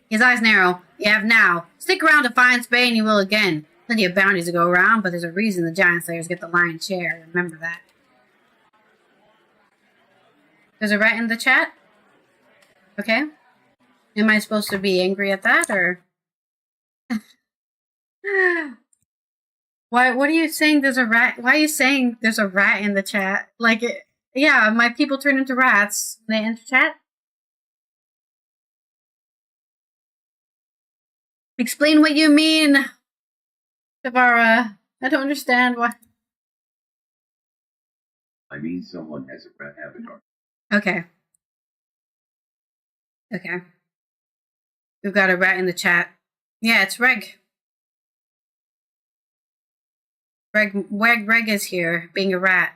His eyes narrow. You have now. Stick around to find Spay and you will again. Plenty of bounties to go around, but there's a reason the giant slayers get the lion's share. Remember that. There's a rat in the chat? Okay. Am I supposed to be angry at that, or... What are you saying there's a rat? Why are you saying there's a rat in the chat? Like, yeah, my people turn into rats. They enter chat? Explain what you mean, Tavara. I don't understand why. I mean someone has a rat avatar. Okay. Okay. We've got a rat in the chat. Yeah, it's Reg. Reg is here, being a rat.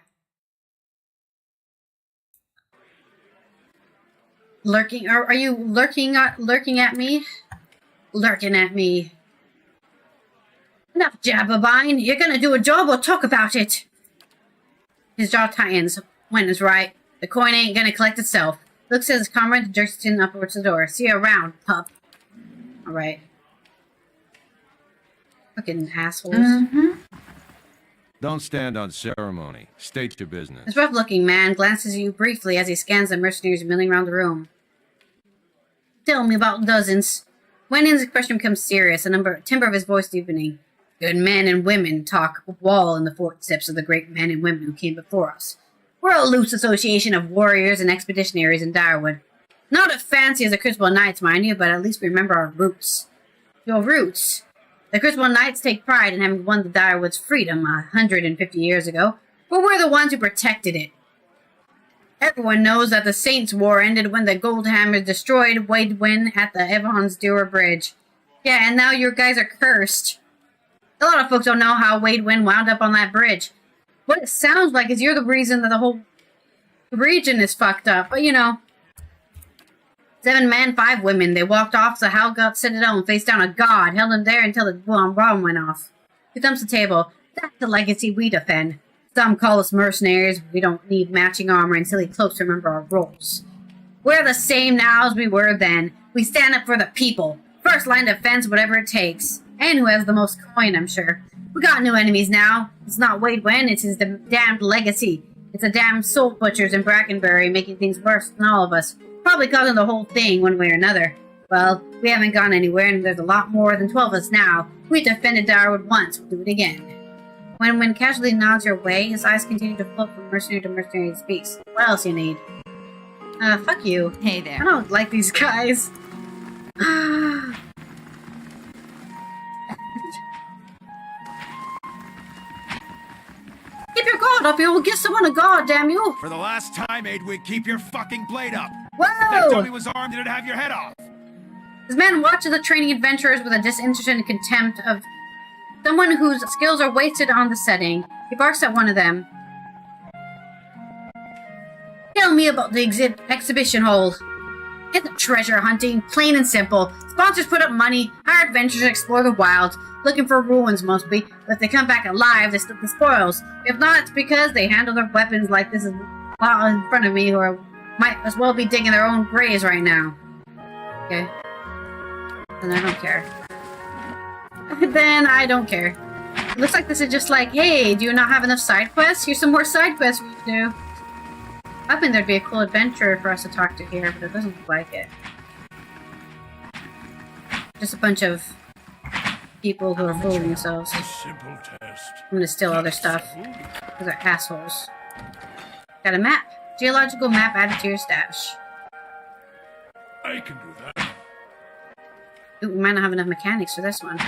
Lurking? Are you lurking at me? Lurking at me. Enough, Jabberbein. You're gonna do a job or talk about it. His jaw tightens. When is right. The coin ain't gonna collect itself. Looks at his comrade and jerks his chin upwards to the door. See you around, pup. Alright. Fucking assholes. Don't stand on ceremony. State your business. This rough-looking man glances at you briefly as he scans the mercenaries milling around the room. Tell me about dozens. Wenyan's expression becomes serious, the timbre of his voice deepening. Good men and women talk wall in the footsteps of the great men and women who came before us. We're a loose association of warriors and expeditionaries in Direwood. Not as fancy as the Crucible Knights, mind you, but at least we remember our roots. Your roots? The Crucible Knights take pride in having won the Direwood's freedom 150 years ago, but we're the ones who protected it. Everyone knows that the Saints' War ended when the Goldhammer destroyed Waidwen at the Evans Dura Bridge. Yeah, and now your guys are cursed. A lot of folks don't know how Waidwen wound up on that bridge. What it sounds like is you're the reason that the whole region is fucked up, but you know. 7 men, 5 women. They walked off the Halgot Citadel and faced down a god, held him there until the bomb went off. He thumbs the table. That's the legacy we defend. Some call us mercenaries. We don't need matching armor and silly cloaks to remember our roles. We're the same now as we were then. We stand up for the people. First line defense, whatever it takes. And who has the most coin, I'm sure. We got new enemies now. It's not Waidwen, it's his damned legacy. It's the damned soul butchers in Brackenbury making things worse than all of us. Probably causing the whole thing one way or another. Well, we haven't gone anywhere, and there's a lot more than 12 of us now. We defended Direwood once, we'll do it again. When casually nods your way, his eyes continue to float from mercenary to mercenary and speaks. What else you need? Fuck you. Hey there. I don't like these guys. god up, you will get someone a god, damn you! For the last time, Aidwig, keep your fucking blade up. If that Whoa! dummy was armed, it'd have your head off. This man watches the training adventurers with a disinterested contempt of someone whose skills are wasted on the setting. He barks at one of them. Tell me about the exhibition hall. It's treasure hunting, plain and simple. Sponsors put up money, hire adventurers to explore the wild, looking for ruins mostly, but if they come back alive, they steal the spoils. If not, it's because they handle their weapons like this is well in front of me, or might as well be digging their own graves right now. Okay. Then I don't care. Then I don't care. It looks like this is just like, hey, do you not have enough side quests? Here's some more side quests for you to do. I think there'd be a cool adventurer for us to talk to here, but it doesn't look like it. Just a bunch of people who are fooling themselves. A simple test. I'm gonna steal all their stuff. Because they're assholes. Got a map. Geological map added to your stash. I can do that. Ooh, we might not have enough mechanics for this one.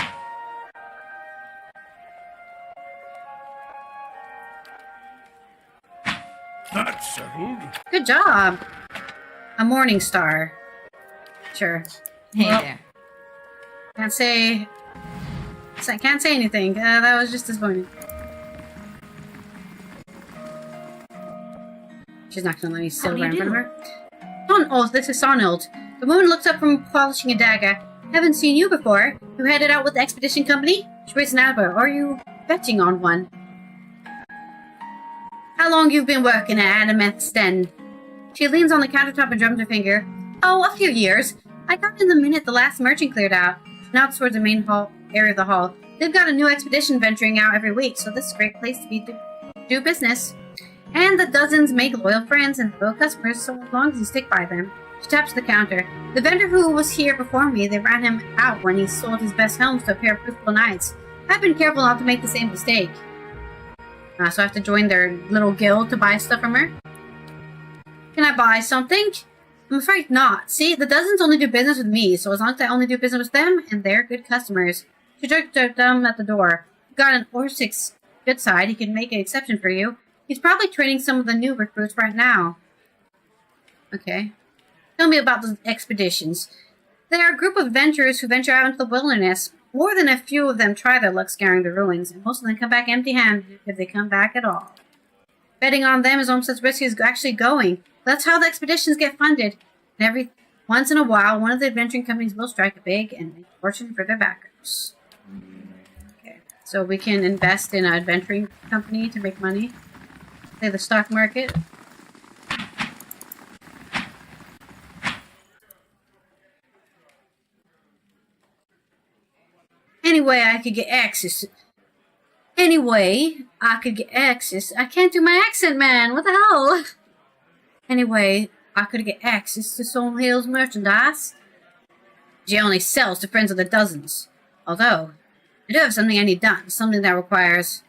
That's settled. Good job! A morning star. Sure. Hey Well, there. Can't say anything. That was just disappointing. She's not gonna let me steal right in front of her. Oh, this is Sonhild. The woman looks up from polishing a dagger. Haven't seen you before. You headed out with the expedition company? She raised an eyebrow. Are you betting on one? How long you've been working at Adameth's Den? She leans on the countertop and drums her finger. Oh, a few years. I got in the minute the last merchant cleared out. Now towards the main area of the hall. They've got a new expedition venturing out every week, so this is a great place to do business. And the dozens make loyal friends and loyal customers so long as you stick by them. She taps the counter. The vendor who was here before me, they ran him out when he sold his best helms to a pair of Crucible Knights. I've been careful not to make the same mistake. So I have to join their little guild to buy stuff from her? Can I buy something? I'm afraid not. See, the dozens only do business with me, so as long as I only do business with them, and they're good customers. She jerked her thumb at the door. You've got an Orsik's good side, he can make an exception for you. He's probably training some of the new recruits right now. Okay. Tell me about the expeditions. They are a group of adventurers who venture out into the wilderness. More than a few of them try their luck scaring the ruins, and most of them come back empty-handed if they come back at all. Betting on them is almost as risky as actually going. That's how the expeditions get funded. And once in a while, one of the adventuring companies will strike a big and make a fortune for their backers. Okay, so we can invest in an adventuring company to make money. Say the stock market. Anyway, I could get access. I can't do my accent, man. What the hell? Anyway, I could get access to Sonhild's merchandise. She only sells to friends of the dozens. Although, I do have something I need done. Something that requires...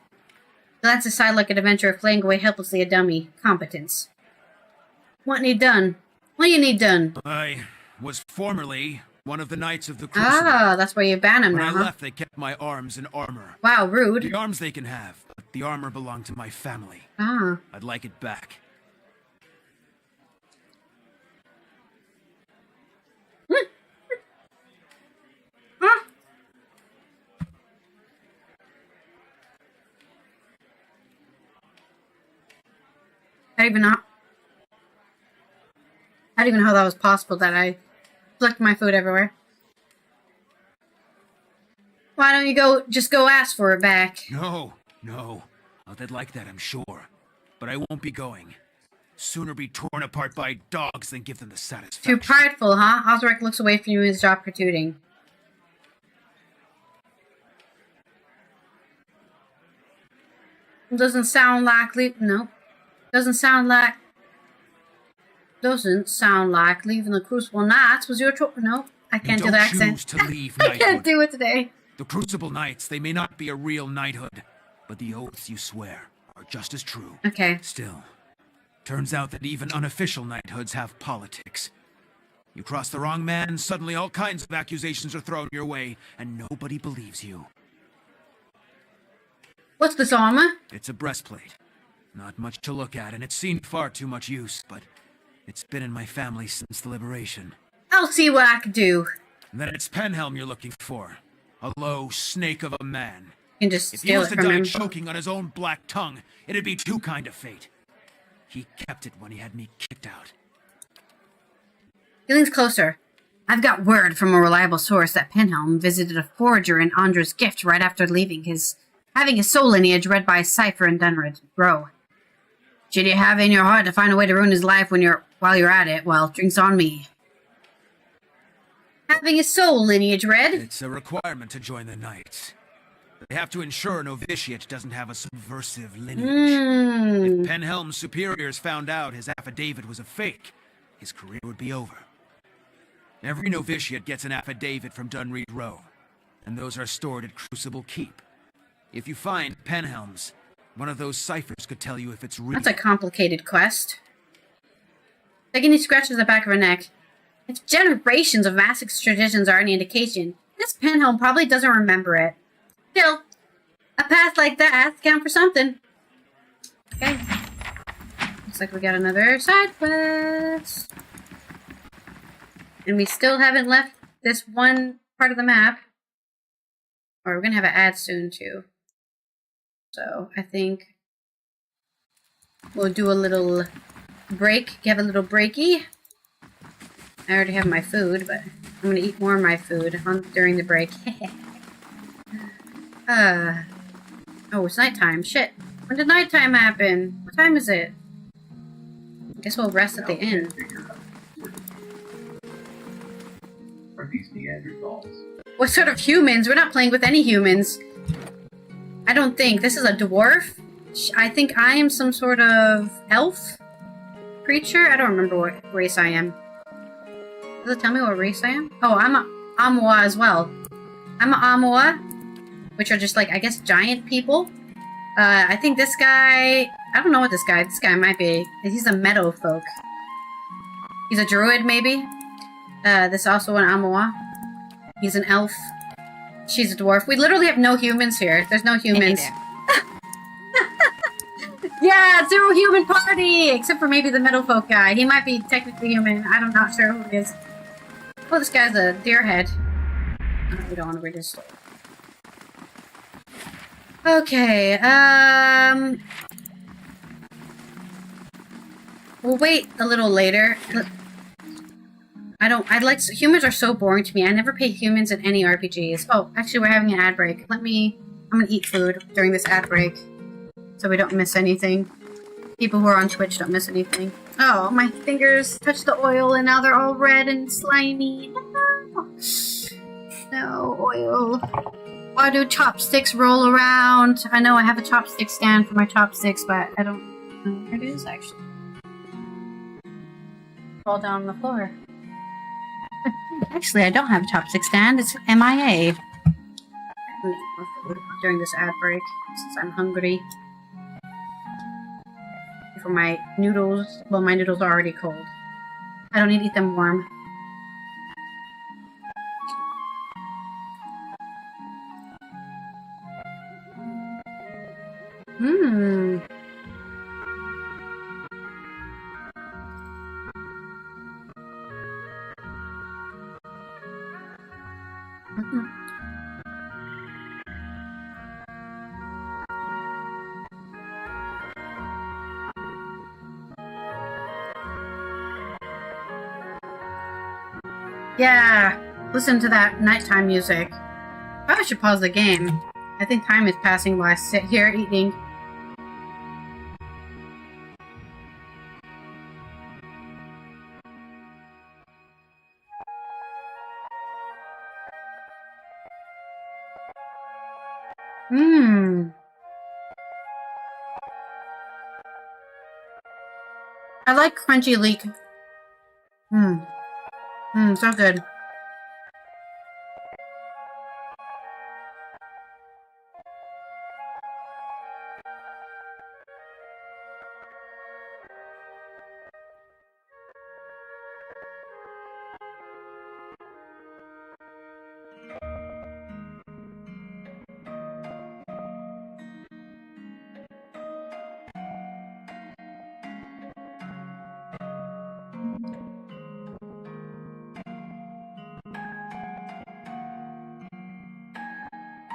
Glance aside like an adventurer flaying away helplessly a dummy. Competence. What need done? What do you need done? I was formerly one of the Knights of the Crucible. Ah, that's where you ban him When now, I huh? left, they kept my arms and armor. Wow, rude. The arms they can have, but the armor belonged to my family. Ah. I'd like it back. Huh? I don't even know how that was possible that I flicked my food everywhere. Why don't you just go ask for it back? No. Oh, they'd like that, I'm sure. But I won't be going. Sooner be torn apart by dogs than give them the satisfaction. Too prideful, huh? Osric looks away from you, his jaw protruding. Doesn't sound like no. Doesn't sound like leaving the Crucible Knights was your choice. No, I can't do the accent. To leave I can't knighthood. do it today. The Crucible Knights, they may not be a real knighthood, but the oaths you swear are just as true. Okay. Still, turns out that even unofficial knighthoods have politics. You cross the wrong man, suddenly all kinds of accusations are thrown your way, and nobody believes you. What's this armor? It's a breastplate. Not much to look at, and it's seen far too much use, but it's been in my family since the liberation. I'll see what I can do. And then it's Penhelm you're looking for. A low snake of a man. You can just If he steal was it to from die him. choking on his own black tongue, it'd be too kind of fate. He kept it when he had me kicked out. He leans closer. I've got word from a reliable source that Penhelm visited a forger in Andra's gift right after having his soul lineage read by a cipher in Dunred Row. Should you have in your heart to find a way to ruin his life while you're at it, well, drinks on me. Having his soul lineage read? It's a requirement to join the Knights. They have to ensure a novitiate doesn't have a subversive lineage. If Penhelm's superiors found out his affidavit was a fake, his career would be over. Every novitiate gets an affidavit from Dunreed Row, and those are stored at Crucible Keep. If you find Penhelm's, one of those ciphers could tell you if it's real. That's a complicated quest. Taking these scratches on the back of her neck. If generations of massive traditions are any indication, this Penhelm probably doesn't remember it. Still, a path like that has to count for something. Okay. Looks like we got another side quest. And we still haven't left this one part of the map. Or we're going to have an ad soon, too. So, I think we'll do a little break. Have a little breaky. I already have my food, but I'm going to eat more of my food during the break. Oh, it's nighttime. Shit. When did nighttime happen? What time is it? I guess we'll rest at the inn. Are these Neanderthals? What sort of humans? We're not playing with any humans. I don't think. This is a dwarf? I think I am some sort of elf creature? I don't remember what race I am. Does it tell me what race I am? Oh, I'm a Amoa as well. I'm an Amoa, which are just like, I guess, giant people. I think this guy... I don't know what this guy might be. He's a meadow folk. He's a druid, maybe? This is also an Amoa. He's an elf. She's a dwarf. We literally have no humans here. There's no humans. Yeah, zero human party! Except for maybe the meadow folk guy. He might be technically human. I'm not sure who he is. Oh, this guy's a deer head. We don't want to read his story. Okay, we'll wait a little later. Humans are so boring to me. I never pay humans in any RPGs. Oh, actually, we're having an ad break. I'm gonna eat food during this ad break, so we don't miss anything. People who are on Twitch don't miss anything. Oh, my fingers touched the oil and now they're all red and slimy. No, oil. Why do chopsticks roll around? I know I have a chopstick stand for my chopsticks, but I don't know where it is, actually. Fall down on the floor. Actually, I don't have a chopstick stand. It's MIA. I'm gonna eat more food during this ad break, since I'm hungry. For my noodles, well, my noodles are already cold. I don't need to eat them warm. Yeah, listen to that nighttime music. Probably should pause the game. I think time is passing while I sit here eating. I like crunchy leek. So good.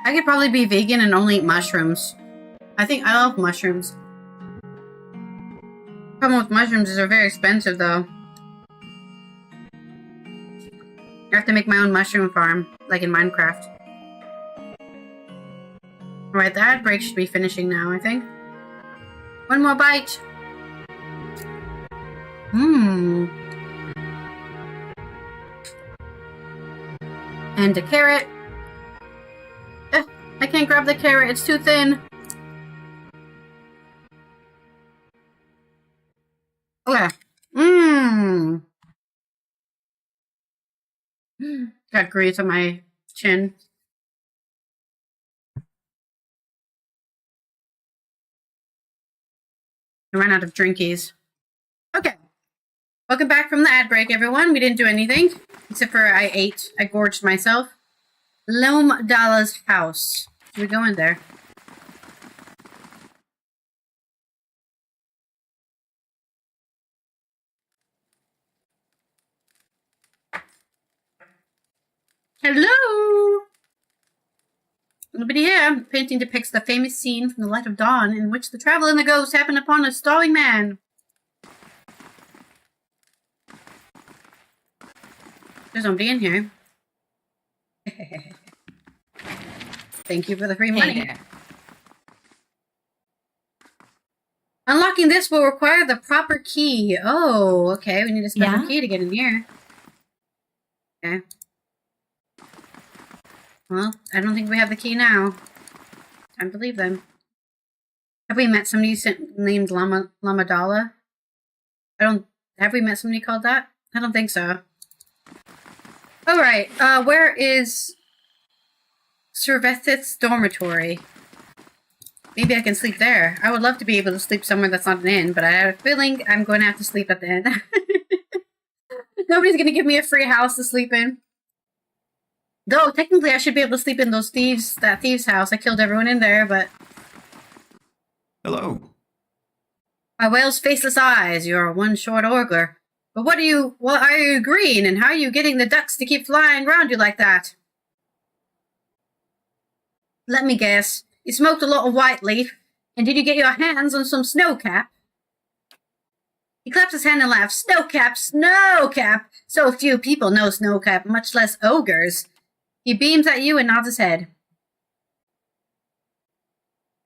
I could probably be vegan and only eat mushrooms. I think I love mushrooms. Problem with mushrooms is they're very expensive, though. I have to make my own mushroom farm, like in Minecraft. Alright, the ad break should be finishing now, I think. One more bite. Mmm. And a carrot. I can't grab the carrot, it's too thin. Okay. Mmm. Got grease on my chin. I ran out of drinkies. Okay. Welcome back from the ad break, everyone. We didn't do anything. Except for I ate. I gorged myself. Loam Dalla's house. Should we go in there? Hello! Nobody here. Painting depicts the famous scene from The Light of Dawn in which the traveler and the ghost happen upon a starving man. There's nobody in here. Thank you for the free money. Hey there. Unlocking this will require the proper key. Oh, okay. We need a special Yeah? key to get in here. Okay. Well, I don't think we have the key now. Time to leave them. Have we met somebody named Lamadala? Have we met somebody called that? I don't think so. Alright, where is Servethith's dormitory? Maybe I can sleep there. I would love to be able to sleep somewhere that's not an inn, but I have a feeling I'm going to have to sleep at the inn. Nobody's going to give me a free house to sleep in. Though, technically I should be able to sleep in that thieves' house. I killed everyone in there, but... Hello. My whale's faceless eyes, you're one short ogre. But what are you green, and how are you getting the ducks to keep flying around you like that? Let me guess. You smoked a lot of white leaf, and did you get your hands on some snowcap? He claps his hand and laughs. Snowcap, snowcap! So few people know snowcap, much less ogres. He beams at you and nods his head.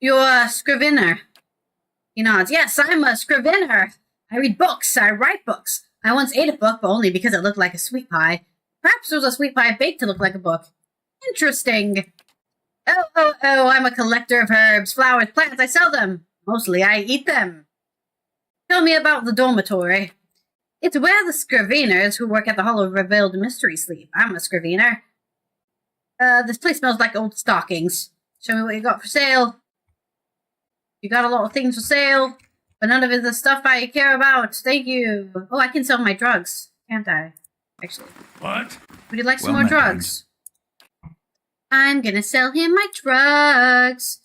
You're a scrivener. He nods. Yes, I'm a scrivener. I read books. I write books. I once ate a book, but only because it looked like a sweet pie. Perhaps it was a sweet pie baked to look like a book. Interesting. Oh, I'm a collector of herbs, flowers, plants. I sell them. Mostly I eat them. Tell me about the dormitory. It's where the scriveners who work at the Hall of Revealed Mystery sleep. I'm a scrivener. This place smells like old stockings. Show me what you got for sale. You got a lot of things for sale, but none of it is the stuff I care about. Thank you. Oh, I can sell my drugs, can't I? Actually. What? Would you like some Well more met, drugs? I'm gonna sell him my drugs.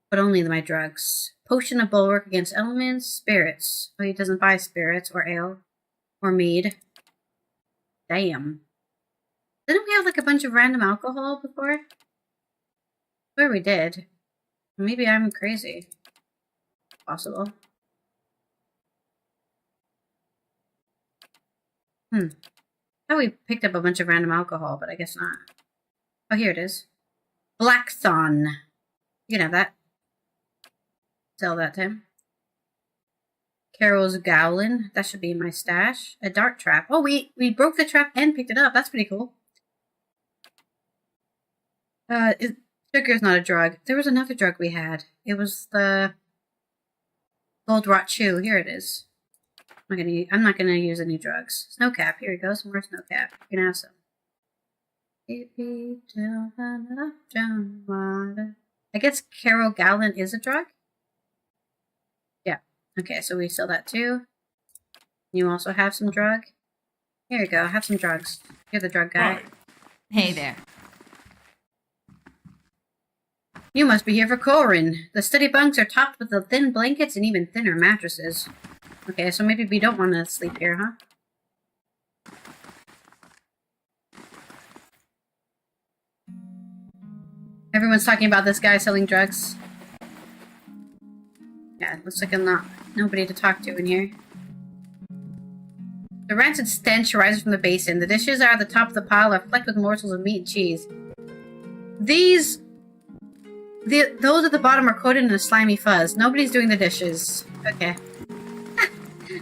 But only my drugs. Potion of bulwark against elements, spirits. Oh, he doesn't buy spirits or ale or mead. Damn. Didn't we have like a bunch of random alcohol before? Swear we did. Maybe I'm crazy. Possible. I thought we picked up a bunch of random alcohol, but I guess not. Oh, here it is. Blackthorn. You can have that. Sell that to him. Carol's Gowlin. That should be in my stash. A dart trap. Oh, we broke the trap and picked it up. That's pretty cool. Sugar's not a drug. There was another drug we had. It was the gold rot chew. Here it is. I'm not gonna use any drugs. Snowcap. Here you go. Some more snowcap. You can have some. I guess Carol Gallon is a drug? Yeah. Okay, so we sell that too. You also have some drug? Here you go. Have some drugs. You're the drug guy. Right. Hey there. You must be here for Corin. The study bunks are topped with the thin blankets and even thinner mattresses. Okay, so maybe we don't want to sleep here, huh? Everyone's talking about this guy selling drugs. Yeah, it looks like nobody to talk to in here. The rancid stench rises from the basin. The dishes are at the top of the pile, are flecked with morsels of meat and cheese. Those at the bottom are coated in a slimy fuzz. Nobody's doing the dishes. Okay.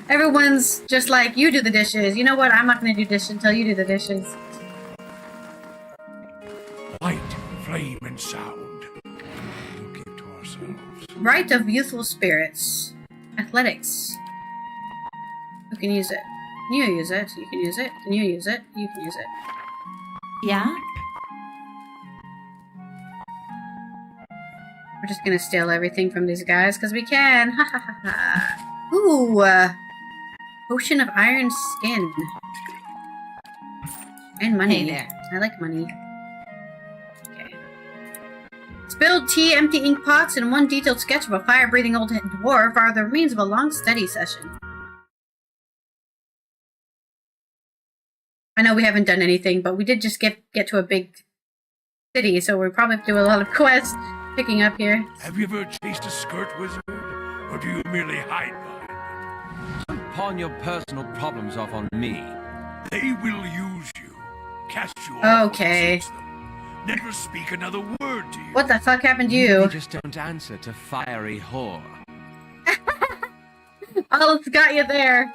Everyone's just like, you do the dishes. You know what? I'm not going to do dishes until you do the dishes. Light, flame, and sound. We'll keep to ourselves. Rite of youthful spirits. Athletics. Who can use it? Can you use it? You can use it. Can you use it? You can use it. Yeah? We're just gonna steal everything from these guys, because we can! Ha ha ha ha! Ooh! Potion of Iron Skin. And money. Hey there. I like money. Okay. Spilled tea, empty ink pots, and one detailed sketch of a fire-breathing old dwarf are the remains of a long study session. I know we haven't done anything, but we did just get to a big city, so we probably have to do a lot of quests picking up here. Have you ever chased a skirt wizard? Or do you merely hide behind them? Don't pawn your personal problems off on me. They will use you, cast you off Okay. what suits them, never speak another word to you. What the fuck happened to You you? just don't answer to fiery whore. Oh, it's got you there.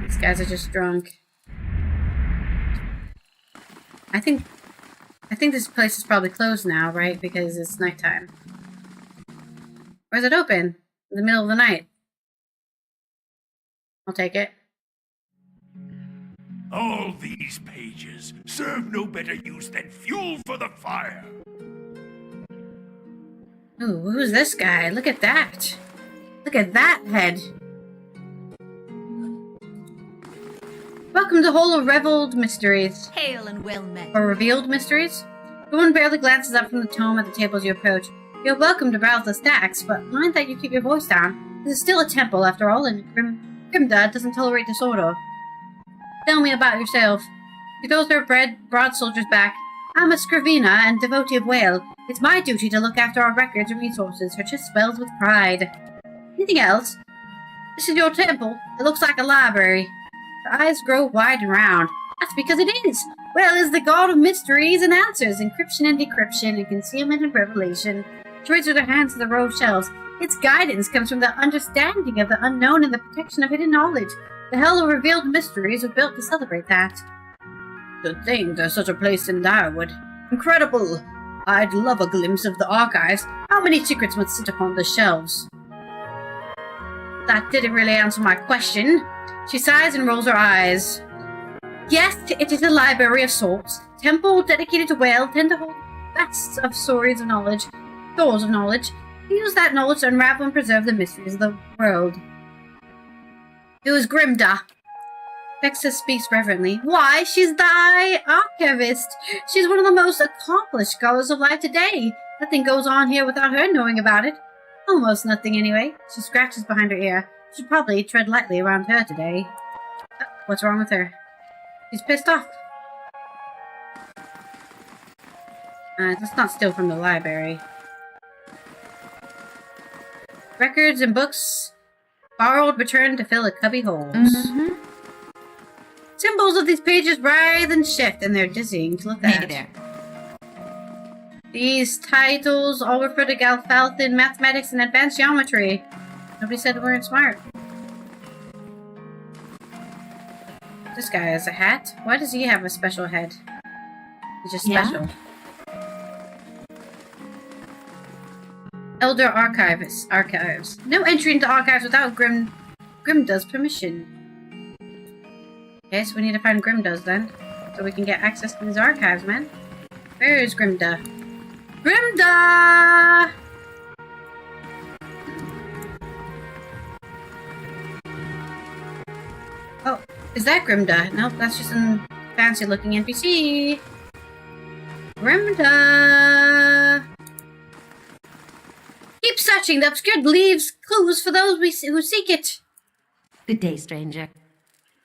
These guys are just drunk. I think this place is probably closed now, right? Because it's nighttime. Or is it open? In the middle of the night? I'll take it. All these pages serve no better use than fuel for the fire. Ooh, who's this guy? Look at that. Look at that head. Welcome to Hole of Reveled Mysteries. Hail and well met. Or Revealed Mysteries. The one barely glances up from the tome at the table as you approach. You're welcome to browse the stacks, but mind that you keep your voice down. This is still a temple, after all, and Grimda doesn't tolerate disorder. Tell me about yourself. She throws her broad soldier's back. I'm a Scrivina and devotee of Whale. It's my duty to look after our records and resources. Her chest swells with pride. Anything else? This is your temple. It looks like a library. Her eyes grow wide and round. That's because it is. Well, is the god of mysteries and answers, encryption and decryption, and concealment and revelation. She raises her hands to the row of shelves. Its guidance comes from the understanding of the unknown and the protection of hidden knowledge. The Hell of Revealed Mysteries were built to celebrate that. Good thing there's such a place in Direwood. Incredible! I'd love a glimpse of the archives. How many secrets must sit upon the shelves? That didn't really answer my question. She sighs and rolls her eyes. Yes, it is a library of sorts. Temple dedicated to Whale tend to hold vast of stories of knowledge, stores of knowledge. We use that knowledge to unravel and preserve the mysteries of the world. It was Grimda. Texas speaks reverently. Why, she's thy archivist. She's one of the most accomplished scholars of life today. Nothing goes on here without her knowing about it. Almost nothing, anyway. She scratches behind her ear. Should probably tread lightly around her today. What's wrong with her? She's pissed off. Let's not steal from the library. Records and books. Borrowed, returned to fill a cubby holes. Symbols of these pages writhe and shift, and they're dizzying to look at. Maybe there. These titles all refer to Galfalthin, mathematics, and advanced geometry. Nobody said we weren't smart. This guy has a hat. Why does he have a special head? He's just special. Elder Archives. No entry into archives without Grimda's permission. Okay, so we need to find Grimda's then. So we can get access to these archives, man. Where is Grimda? Grimda! Oh, is that Grimda? Nope, that's just a fancy looking NPC. Grimda! Keep searching. The obscured leaves clues for those who seek it. Good day, stranger.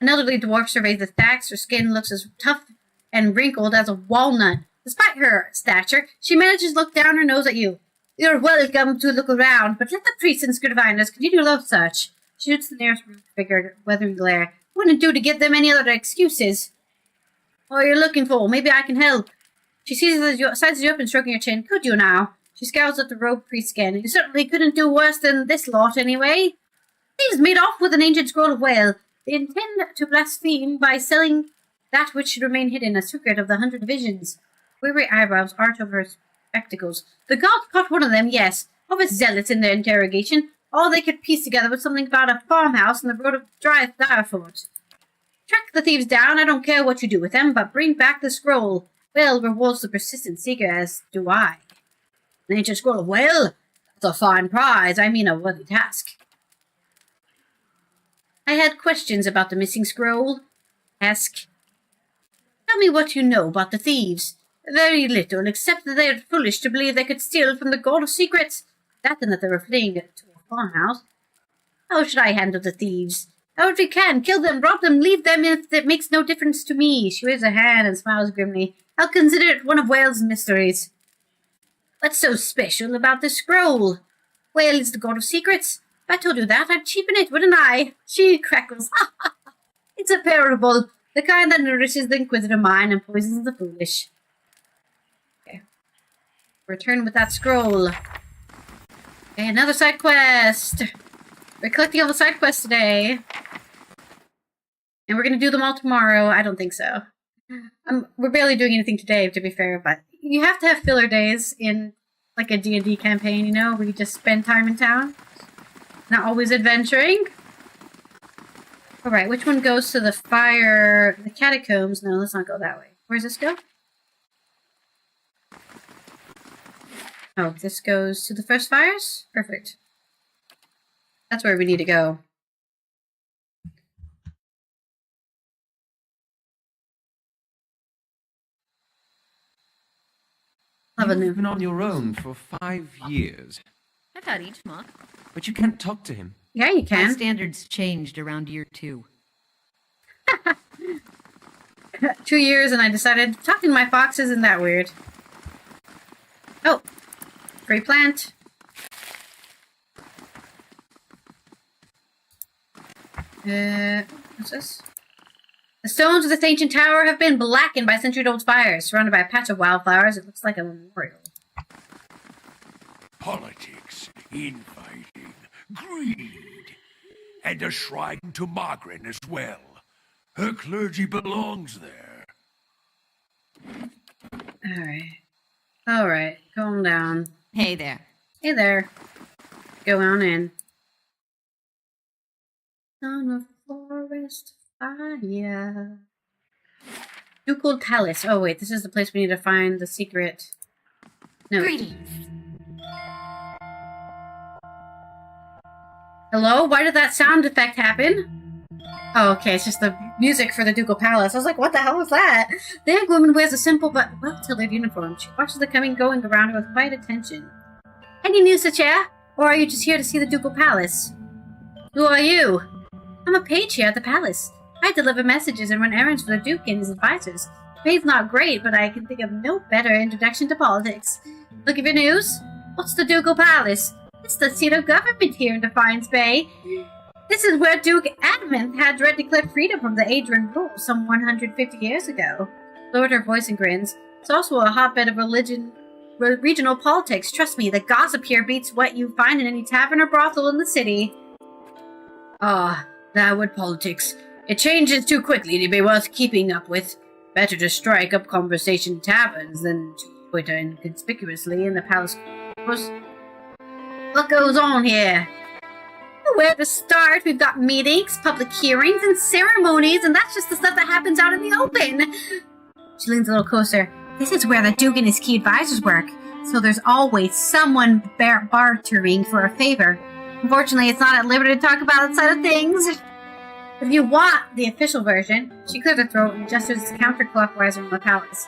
An elderly dwarf surveys the stacks. Her skin looks as tough and wrinkled as a walnut. Despite her stature, she manages to look down her nose at you. You're welcome to look around, but let the priests and scriveners continue their search. She shoots the nearest figure, weathering glare. Wouldn't do to give them any other excuses. What are you looking for? Maybe I can help. She sizes you up and stroking your chin. Could you now? She scowls at the robed priest again. You certainly couldn't do worse than this lot, anyway. Thieves made off with an ancient scroll of Whale. They intend to blaspheme by selling that which should remain hidden, a secret of the 100 Visions. Weary eyebrows arch over her spectacles. The gods caught one of them, yes. Of his zealots in their interrogation. All they could piece together was something about a farmhouse on the road of Direford. Track the thieves down. I don't care what you do with them, but bring back the scroll. Whale rewards the persistent seeker, as do I. An ancient scroll of Whale? That's a fine prize. I mean a worthy task. I had questions about the missing scroll. Ask. Tell me what you know about the thieves. Very little, except that they are foolish to believe they could steal from the God of Secrets. That and that they were fleeing to a farmhouse. How should I handle the thieves? However you can. Kill them, rob them, leave them if it makes no difference to me. She waves a hand and smiles grimly. I'll consider it one of Whale's mysteries. What's so special about this scroll? Whale is the God of Secrets. If I told you that, I'd cheapen it, wouldn't I? She crackles. It's a parable. The kind that nourishes the inquisitive mind and poisons the foolish. Okay. Return with that scroll. Okay, another side quest. We're collecting all the side quests today. And we're going to do them all tomorrow. I don't think so. We're barely doing anything today, to be fair, but you have to have filler days in like a D&D campaign, you know, where you just spend time in town. Not always adventuring. Alright, which one goes to the fire? The catacombs? No, let's not go that way. Where does this go? Oh, this goes to the first fires? Perfect. That's where we need to go. You've been on your own for 5 years. I've had each month. But you can't talk to him. Yeah, you My can. standards changed around year 2. 2 years and I decided talking to my fox isn't that weird. Oh, free plant. What's this? The stones of this ancient tower have been blackened by century-old fires. Surrounded by a patch of wildflowers, it looks like a memorial. Politics, infighting, greed, and a shrine to Margaret as well. Her clergy belongs there. Alright, calm down. Hey there. Hey there. Go on in. Son of forest fire. Ducal Talus. Oh wait, this is the place we need to find the secret. No. Greetings. Hello? Why did that sound effect happen? Oh, okay, it's just the music for the Ducal Palace. I was like, what the hell was that? The young woman wears a simple but well-tailored uniform. She watches the coming and going around her with quiet attention. Any news to share? Or are you just here to see the Ducal Palace? Who are you? I'm a page here at the palace. I deliver messages and run errands for the Duke and his advisors. The pay's not great, but I can think of no better introduction to politics. Looking for news? What's the Ducal Palace? It's the seat of government here in Defiance Bay. This is where Duke Adamant had direct declared freedom from the Adrian rule some 150 years ago. Lowered her voice and grins. It's also a hotbed of regional politics. Trust me, the gossip here beats what you find in any tavern or brothel in the city. Ah, that would politics. It changes too quickly to be worth keeping up with. Better to strike up conversation taverns than to loiter inconspicuously in the palace. What goes on here? Where to start? We've got meetings, public hearings, and ceremonies, and that's just the stuff that happens out in the open. She leans a little closer. This is where the Duke and his key advisors work, so there's always someone bartering for a favor. Unfortunately, it's not at liberty to talk about that side of things. But if you want the official version, she clears her throat and gestures counterclockwise around the palace.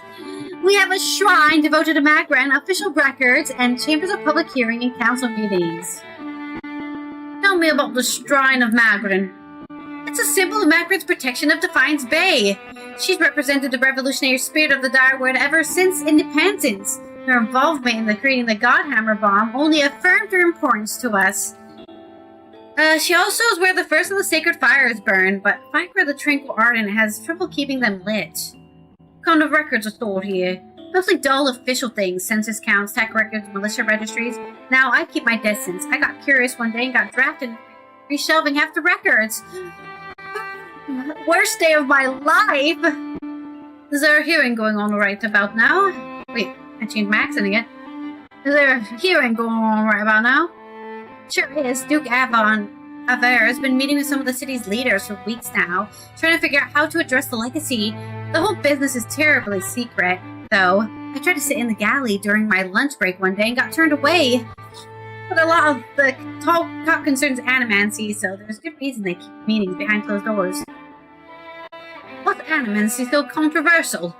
We have a shrine devoted to Magran, official records, and chambers of public hearing and council meetings. Tell me about the Shrine of Magran. It's a symbol of Magran's protection of Defiance Bay. She's represented the revolutionary spirit of the Direward ever since independence. Her involvement in creating the Godhammer bomb only affirmed her importance to us. She also is where the first of the sacred fires burned, but Viper the Tranquil Ardent has trouble keeping them lit. What kind of records are stored here? Mostly dull official things, census counts, tech records, militia registries. Now I keep my distance. I got curious one day and got drafted into reshelving half the records. Worst day of my life! Is there a hearing going on right about now? Wait, I changed my accent again. Is there a hearing going on right about now? Sure is. Duke Aver has been meeting with some of the city's leaders for weeks now, trying to figure out how to address the legacy. The whole business is terribly secret, though. I tried to sit in the galley during my lunch break one day and got turned away. But a lot of the talk concerns animancy, so there's good reason they keep meetings behind closed doors. What's animancy so controversial?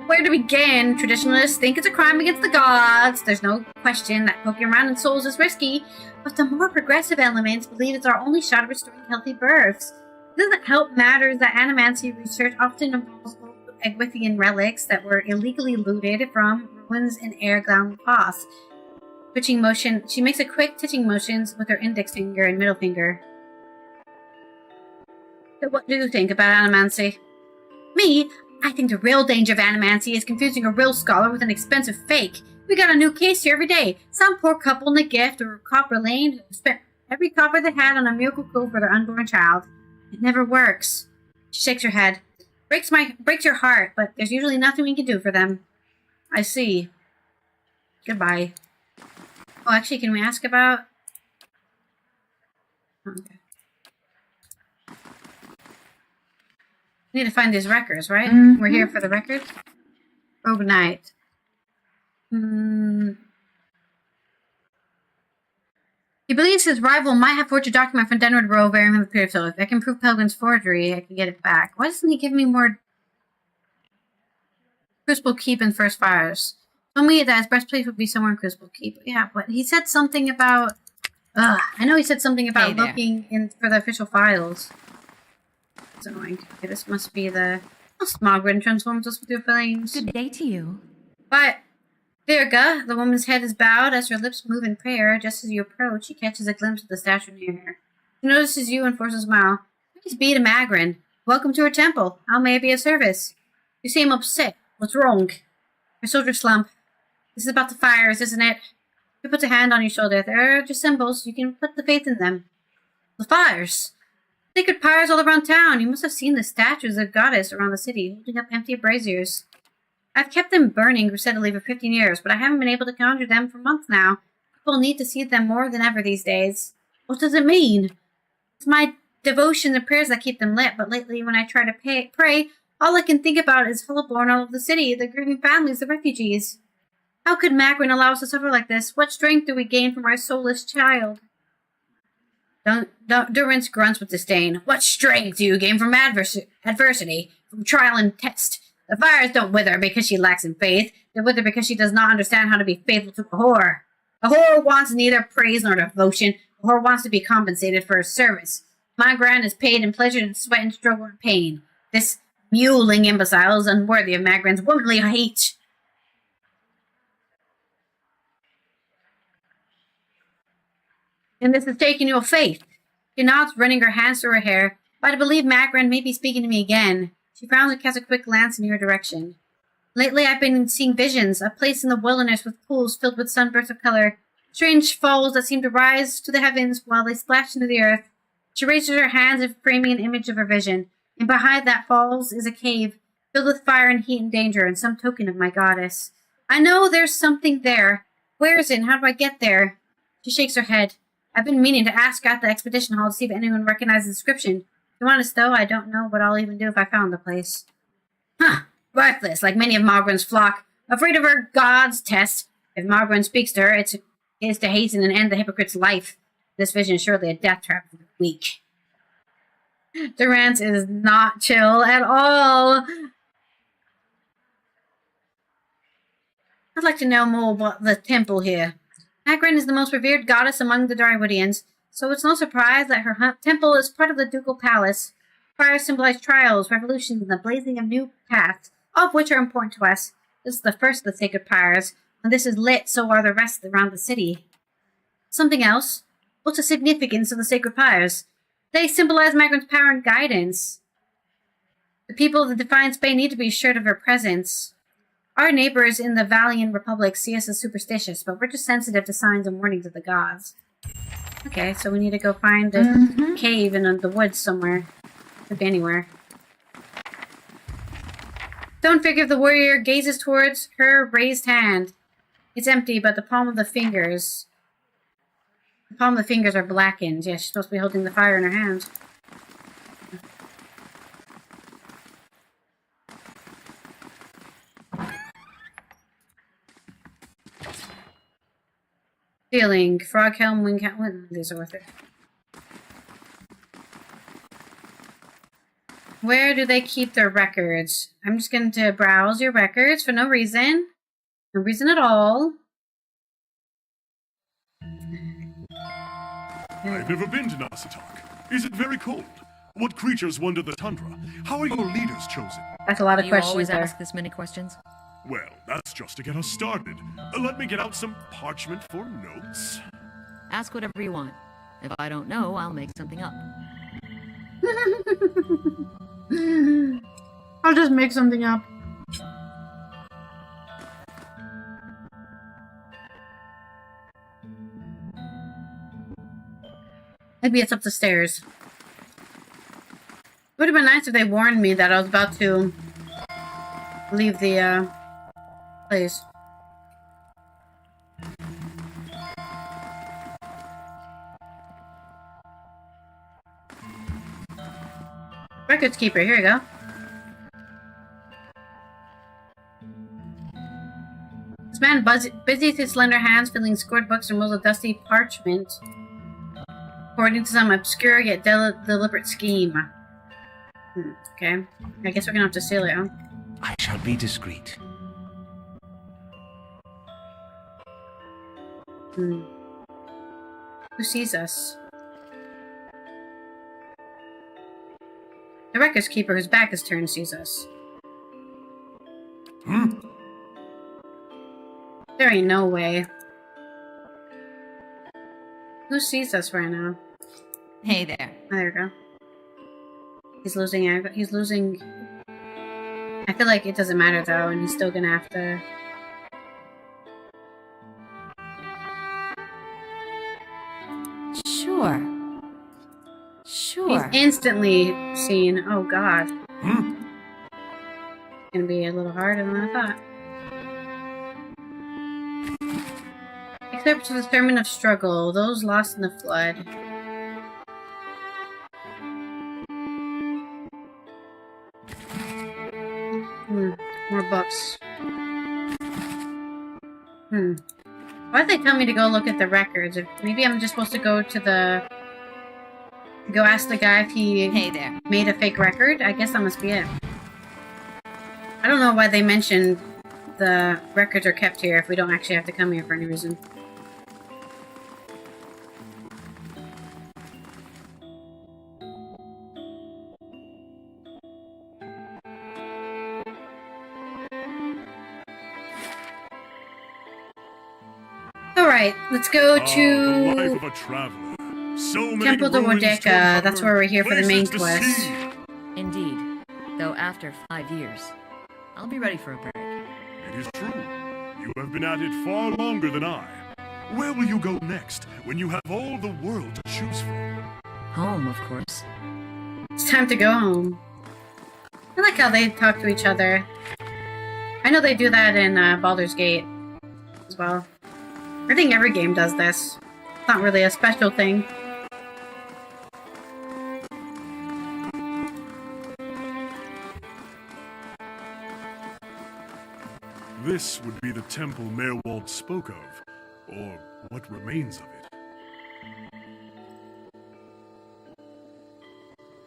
Where to begin? Traditionalists think it's a crime against the gods. There's no question that poking around in souls is risky, but the more progressive elements believe it's our only shot of restoring healthy births. It doesn't help matters that animancy research often involves old Gw2 relics that were illegally looted from ruins in Airglown Pass. Twitching motion. She makes a quick twitching motions with her index finger and middle finger. So what do you think about animancy? Me? I think the real danger of animancy is confusing a real scholar with an expensive fake. We got a new case here every day. Some poor couple in the gift or copper lane who spent every copper they had on a miracle cure for their unborn child. It never works. She shakes her head. Breaks your heart, but there's usually nothing we can do for them. I see. Goodbye. Oh, actually, can we ask about... Okay. We need to find these records, right? Mm-hmm. We're here for the records? Overnight. He believes his rival might have forged a document from Denwood Row bearing him the period, so if I can prove Pelgrim's forgery, I can get it back. Why doesn't he give me more Crucible Keep and First Fires? Told me that his breastplate would be somewhere in Crucible Keep. Yeah, but he said something about... I know he said something about looking in for the official files. That's annoying. Okay, this must be the... Margaret transforms us with your flames. Good day to you. But... Virga, the woman's head is bowed as her lips move in prayer. Just as you approach, she catches a glimpse of the statue near her. She notices you and forces a smile. Please be to Magrin. Welcome to her temple. How may I be of service? You seem upset. What's wrong? Her soldier slump. This is about the fires, isn't it? She puts a hand on your shoulder. They're just symbols. You can put the faith in them. The fires? Sacred pyres all around town. You must have seen the statues of the goddess around the city, holding up empty braziers. I've kept them burning steadily for 15 years, but I haven't been able to conjure them for months now. People need to see them more than ever these days. What does it mean? It's my devotion and prayers that keep them lit, but lately when I try to pray, all I can think about is Hullborn all over the city, the grieving families, the refugees. How could Magrin allow us to suffer like this? What strength do we gain from our soulless child? Durance grunts with disdain. What strength do you gain from adversity, from trial and test? The fires don't wither because she lacks in faith. They wither because she does not understand how to be faithful to a whore. A whore wants neither praise nor devotion. A whore wants to be compensated for her service. My grant is paid in pleasure and sweat and struggle and pain. This mewling imbecile is unworthy of Magrin's womanly hate. And this is taking your faith. She nods, running her hands through her hair. But I believe Magrin may be speaking to me again. She frowns and casts a quick glance in your direction. Lately, I've been seeing visions, a place in the wilderness with pools filled with sunbursts of color, strange falls that seem to rise to the heavens while they splash into the earth. She raises her hands as if framing an image of her vision, and behind that falls is a cave, filled with fire and heat and danger, and some token of my goddess. I know there's something there. Where is it, and how do I get there? She shakes her head. I've been meaning to ask at the expedition hall to see if anyone recognizes the inscription. To be honest, though, I don't know what I'll even do if I found the place. Huh. Worthless, like many of Margren's flock. Afraid of her god's test. If Margren speaks to her, it is to hasten and end the hypocrite's life. This vision is surely a death trap for the weak. Durance is not chill at all. I'd like to know more about the temple here. Magrin is the most revered goddess among the Drywoodians, so it's no surprise that her temple is part of the ducal palace. fires symbolize trials, revolutions, and the blazing of new paths, all of which are important to us. This is the first of the sacred pyres. When this is lit, so are the rest around the city. Something else. What's the significance of the sacred pyres? They symbolize Magrin's power and guidance. The people of the Defiance Bay need to be assured of her presence. Our neighbors in the Valiant Republic see us as superstitious, but we're just sensitive to signs and warnings of the gods. Okay, so we need to go find a cave in the woods somewhere. Could be anywhere. Stone figure of the warrior gazes towards her raised hand. It's empty, but the palm of the fingers are blackened. Yeah, she's supposed to be holding the fire in her hand. Feeling. Frog helm, wing helm. These are worth it. Where do they keep their records? I'm just going to browse your records for no reason. No reason at all. I've never been to Nasatok. Is it very cold? What creatures wander the tundra? How are your leaders chosen? That's a lot of You questions always there. ask this many questions? Well, that's just to get us started. Let me get out some parchment for notes. Ask whatever you want. If I don't know, I'll make something up. I'll just make something up. Maybe it's up the stairs. It would have been nice if they warned me that I was about to leave the place. Records keeper, here we go. This man busies his slender hands, filling scored books and rolls of dusty parchment, according to some obscure yet deliberate scheme. Okay. I guess we're gonna have to seal it, huh? I shall be discreet. Who sees us? The records keeper, whose back is turned, sees us. There ain't no way. Who sees us right now? Hey there. Oh, there we go. He's losing. He's losing. I feel like it doesn't matter though, and he's still gonna have to. Sure. He's instantly seen. Oh God. Gonna be a little harder than I thought. Except for the sermon of struggle, those lost in the flood. More books. Why'd they tell me to go look at the records? Maybe I'm just supposed to go to the... Go ask the guy if he made a fake record? I guess that must be it. I don't know why they mentioned the records are kept here if we don't actually have to come here for any reason. Alright, let's go The to life of a traveler. So many Temple de ruins to Wodeka. uncover, That's where we're here for the main places to quest. see. Indeed. Though after 5 years, I'll be ready for a break. It is true. You have been at it far longer than I. Where will you go next when you have all the world to choose from? Home, of course. It's time to go home. I like how they talk to each other. I know they do that in Baldur's Gate as well. I think every game does this. It's not really a special thing. This would be the temple Merwald spoke of, or what remains of it.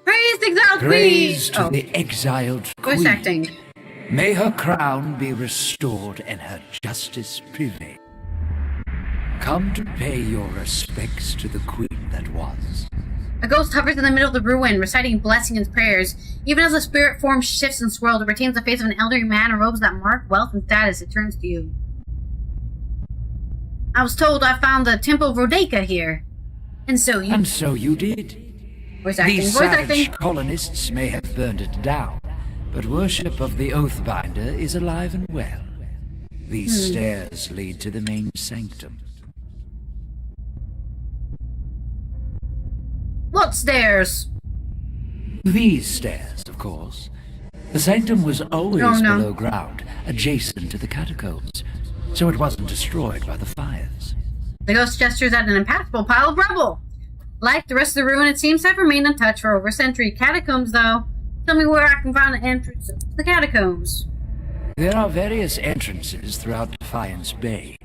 Praise the exiled Praise queen! to the exiled Voice queen. acting. May her crown be restored and her justice prevail. Come to pay your respects to the queen that was. A ghost hovers in the middle of the ruin, reciting blessings and prayers. Even as the spirit form shifts and swirls, it retains the face of an elderly man in robes that mark wealth and status. It turns to you. I was told I found the Temple of Rodeka here. And so you... And so you did. Voice acting. These Voice savage acting. colonists may have burned it down, but worship of the Oathbinder is alive and well. These stairs lead to the main sanctum. What stairs? These stairs, of course. The sanctum was always below ground, adjacent to the catacombs, so it wasn't destroyed by the fires. The ghost gestures at an impassable pile of rubble. Like the rest of the ruin, it seems to have remained untouched for over a century. Catacombs, though. Tell me where I can find the entrance to the catacombs. There are various entrances throughout Defiance Bay,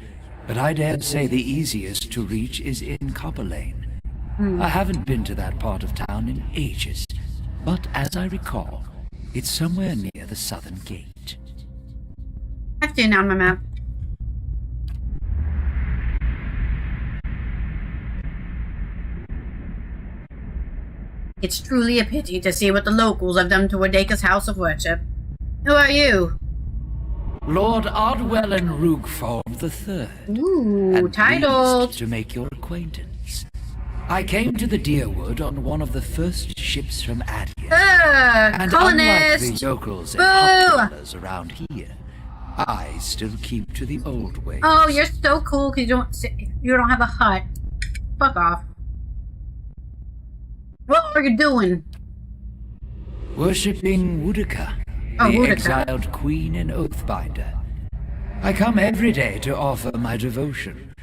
but I dare say the easiest to reach is in Copper Lane. I haven't been to that part of town in ages, but as I recall, it's somewhere near the southern gate. I've seen it on my map. It's truly a pity to see what the locals have done to Rodeka's house of worship. Who are you? Lord Ardwellen Roogform III. Ooh, and titled. pleased to make your acquaintance. I came to the Deerwood on one of the first ships from Adia. And unlike Colonist! the yokels and Boo! hospitallers around here, I still keep to the old ways. Oh, you're so cool because you don't have a hut. Fuck off. What are you doing? Worshipping Woodaka, Oh, the Woodaka. exiled queen and oathbinder. I come every day to offer my devotion.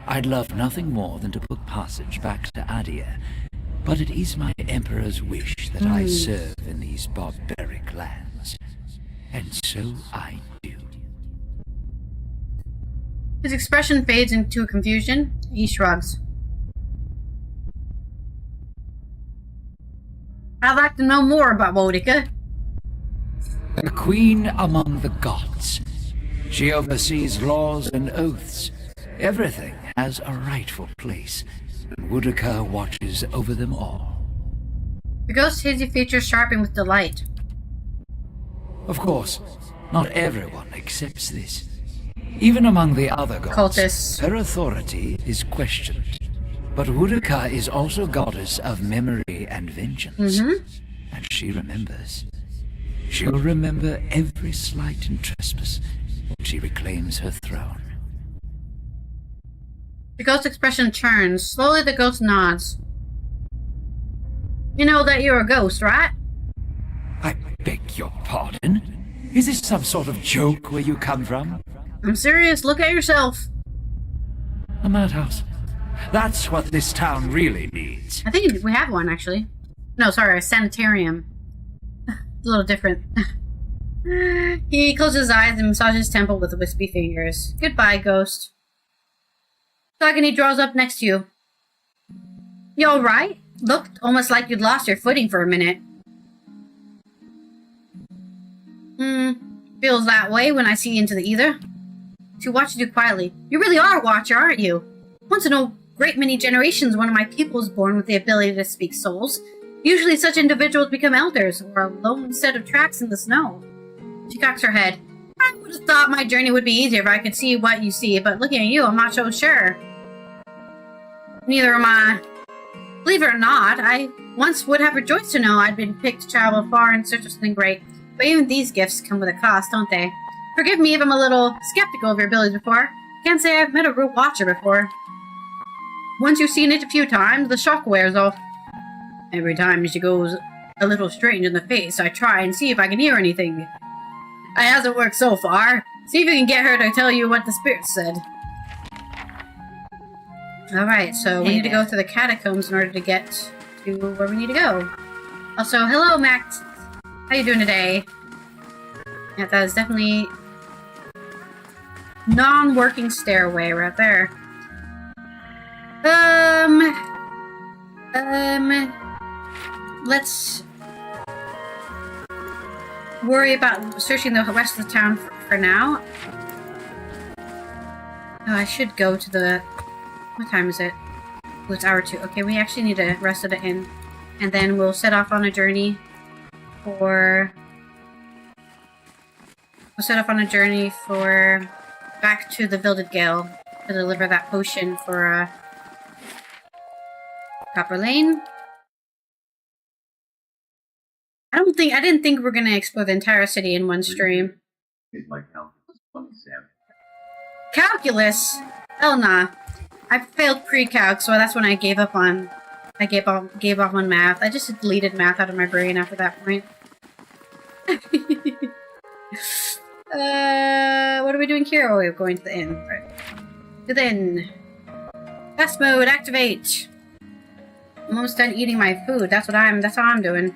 I'd love nothing more than to put passage back to Adia, but it is my emperor's wish that I serve in these barbaric lands. And so I do. His expression fades into confusion. He shrugs. I'd like to know more about Boudica. A queen among the gods. She oversees laws and oaths. Everything has a rightful place, and Woodaka watches over them all. The ghost's hazy features sharpen with delight. Of course, not everyone accepts this. Even among the other gods, Cultists. her authority is questioned. But Woodaka is also goddess of memory and vengeance. And she remembers. She'll remember every slight and trespass when she reclaims her throne. The ghost's expression churns. Slowly the ghost nods. You know that you're a ghost, right? I beg your pardon? Is this some sort of joke where you come from? I'm serious. Look at yourself. A madhouse. That's what this town really needs. I think we have one, actually. No, sorry, a sanitarium. A little different. He closes his eyes and massages his temple with wispy fingers. Goodbye, ghost. Sagani draws up next to you. You alright? Looked almost like you'd lost your footing for a minute. Feels that way when I see into the ether. She watches you quietly. You really are a watcher, aren't you? Once in a great many generations, one of my people is born with the ability to speak souls. Usually such individuals become elders, or a lone set of tracks in the snow. She cocks her head. I would have thought my journey would be easier if I could see what you see, but looking at you, I'm not so sure. Neither am I. Believe it or not, I once would have rejoiced to know I'd been picked to travel far in search of something great. But even these gifts come with a cost, don't they? Forgive me if I'm a little skeptical of your abilities before. Can't say I've met a real watcher before. Once you've seen it a few times, the shock wears off. Every time she goes a little strange in the face, I try and see if I can hear anything. It hasn't worked so far. See if you can get her to tell you what the spirit said. Alright, so we need to go through the catacombs in order to get to where we need to go. Also, hello, Max. How you doing today? Yeah, that is definitely non-working stairway right there. Let's worry about searching the rest of the town for now. Oh, I should go to the... What time is it? it's hour 2. Okay, we actually need to rest at the inn. And then we'll set off on a journey for... We'll set off on a journey for... back to the Vilded Gale to deliver that potion for, Copper Lane. I didn't think we're gonna explore the entire city in one stream. Is my calculus 27? Calculus? Hell nah. I failed pre-calc, so that's when I gave up on... I gave up on math. I just deleted math out of my brain after that point. What are we doing here? Oh, we're going to the inn. Right. To the inn. Fast mode, activate! I'm almost done eating my food. That's how I'm doing.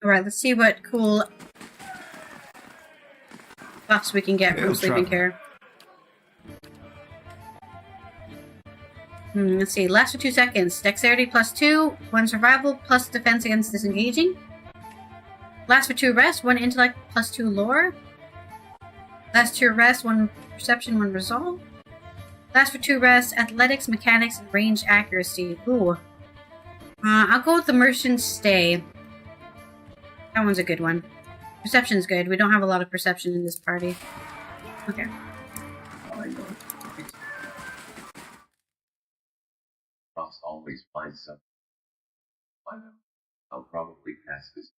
Alright, let's see what cool buffs we can get from sleeping care. Let's see. Lasts for 2 seconds. Dexterity +2, 1 survival, plus defense against disengaging. Lasts for 2 rest, 1 intellect, +2 lore. Lasts 2 rest, 1 perception, 1 resolve. Lasts for 2 rest, athletics, mechanics, and range accuracy. Ooh. I'll go with the merchant's stay. That one's a good one. Perception's good. We don't have a lot of perception in this party. Okay. Ross always finds something. I'll probably pass this.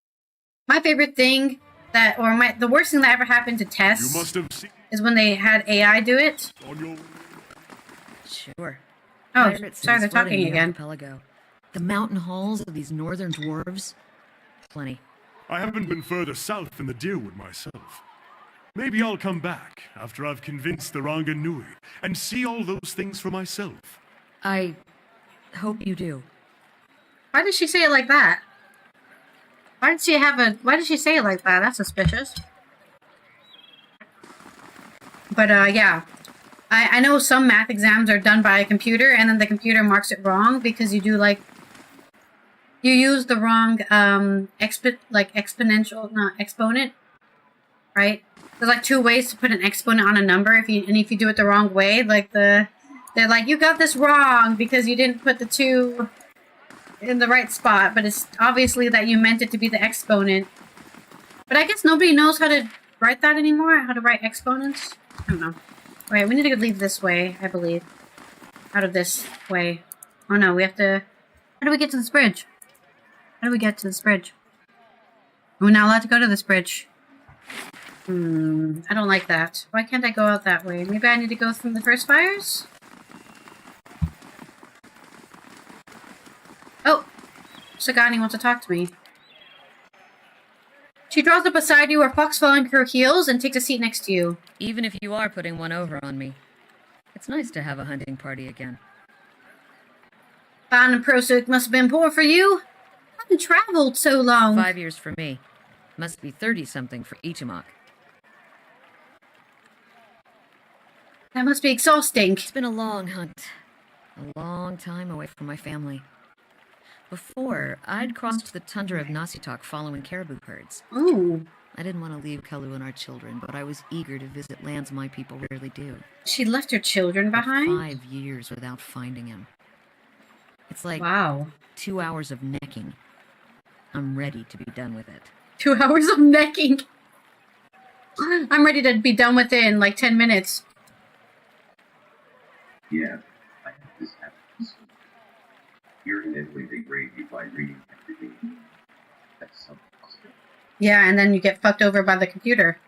My favorite thing the worst thing that ever happened to Tess You must have seen is when they had AI do it. on your... Sure. Oh, Pirate sorry, cities they're floating talking in the again. archipelago. The mountain halls of these northern dwarves? Plenty. I haven't been further south than the Deerwood myself. Maybe I'll come back after I've convinced the Ranganui and see all those things for myself. I hope you do. Why did she say it like that? Why did she say it like that? That's suspicious. But, yeah. I know some math exams are done by a computer, and then the computer marks it wrong because you do, like... You use the wrong, exponential, not exponent, right? There's, like, 2 ways to put an exponent on a number, if you do it the wrong way, like, they're like, you got this wrong because you didn't put the 2 in the right spot, but it's obviously that you meant it to be the exponent. But I guess nobody knows how to write that anymore, how to write exponents. I don't know. Alright, we need to leave this way, I believe. Out of this way. Oh no, we have to... How do we get to this bridge? How do we get to this bridge? We're not allowed to go to this bridge. I don't like that. Why can't I go out that way? Maybe I need to go through the first fires? Oh! Sagani wants to talk to me. She draws up beside you, her fox falling to her heels, and takes a seat next to you. Even if you are putting one over on me, it's nice to have a hunting party again. Fine and Prosuk must have been poor for you. I haven't traveled so long. 5 years for me. Must be 30-something for Ichimak. That must be exhausting. It's been a long hunt. A long time away from my family. Before, I'd crossed the tundra of Nasitok following caribou herds. Ooh. I didn't want to leave Kalu and our children, but I was eager to visit lands my people rarely do. She left her children But behind? 5 years without finding him. It's like Wow. 2 hours of necking. I'm ready to be done with it. 2 hours of necking. I'm ready to be done with it in like 10 minutes. Yeah, I have this happen. Here in Italy, they grade you by reading everything. That's something else. Yeah, and then you get fucked over by the computer.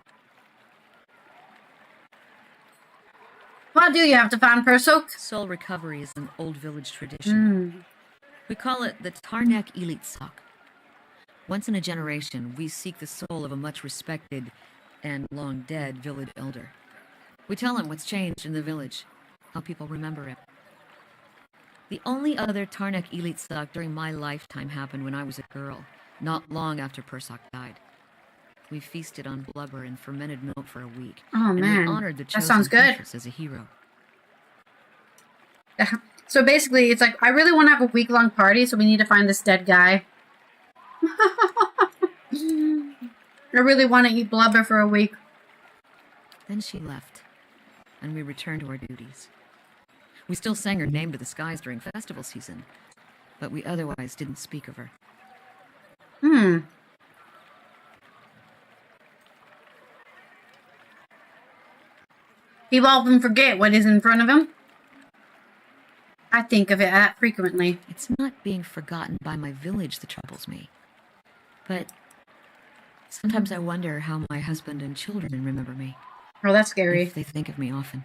What do you have to find, Persok? Soul recovery is an old village tradition. We call it the Tarnek Elite Sock. Once in a generation, we seek the soul of a much respected and long dead village elder. We tell him what's changed in the village, how people remember it. The only other Tarnek Elite Sock during my lifetime happened when I was a girl, not long after Persok died. We feasted on blubber and fermented milk for a week. Oh and man, we honored the that chosen sounds good. princess as a hero. So basically, it's like, I really want to have a week-long party, so we need to find this dead guy. I really want to eat blubber for a week. Then she left, and we returned to our duties. We still sang her name to the skies during festival season, but we otherwise didn't speak of her. People often forget what is in front of him. I think of it that frequently. It's not being forgotten by my village that troubles me. But sometimes I wonder how my husband and children remember me. Oh, that's scary. If they think of me often.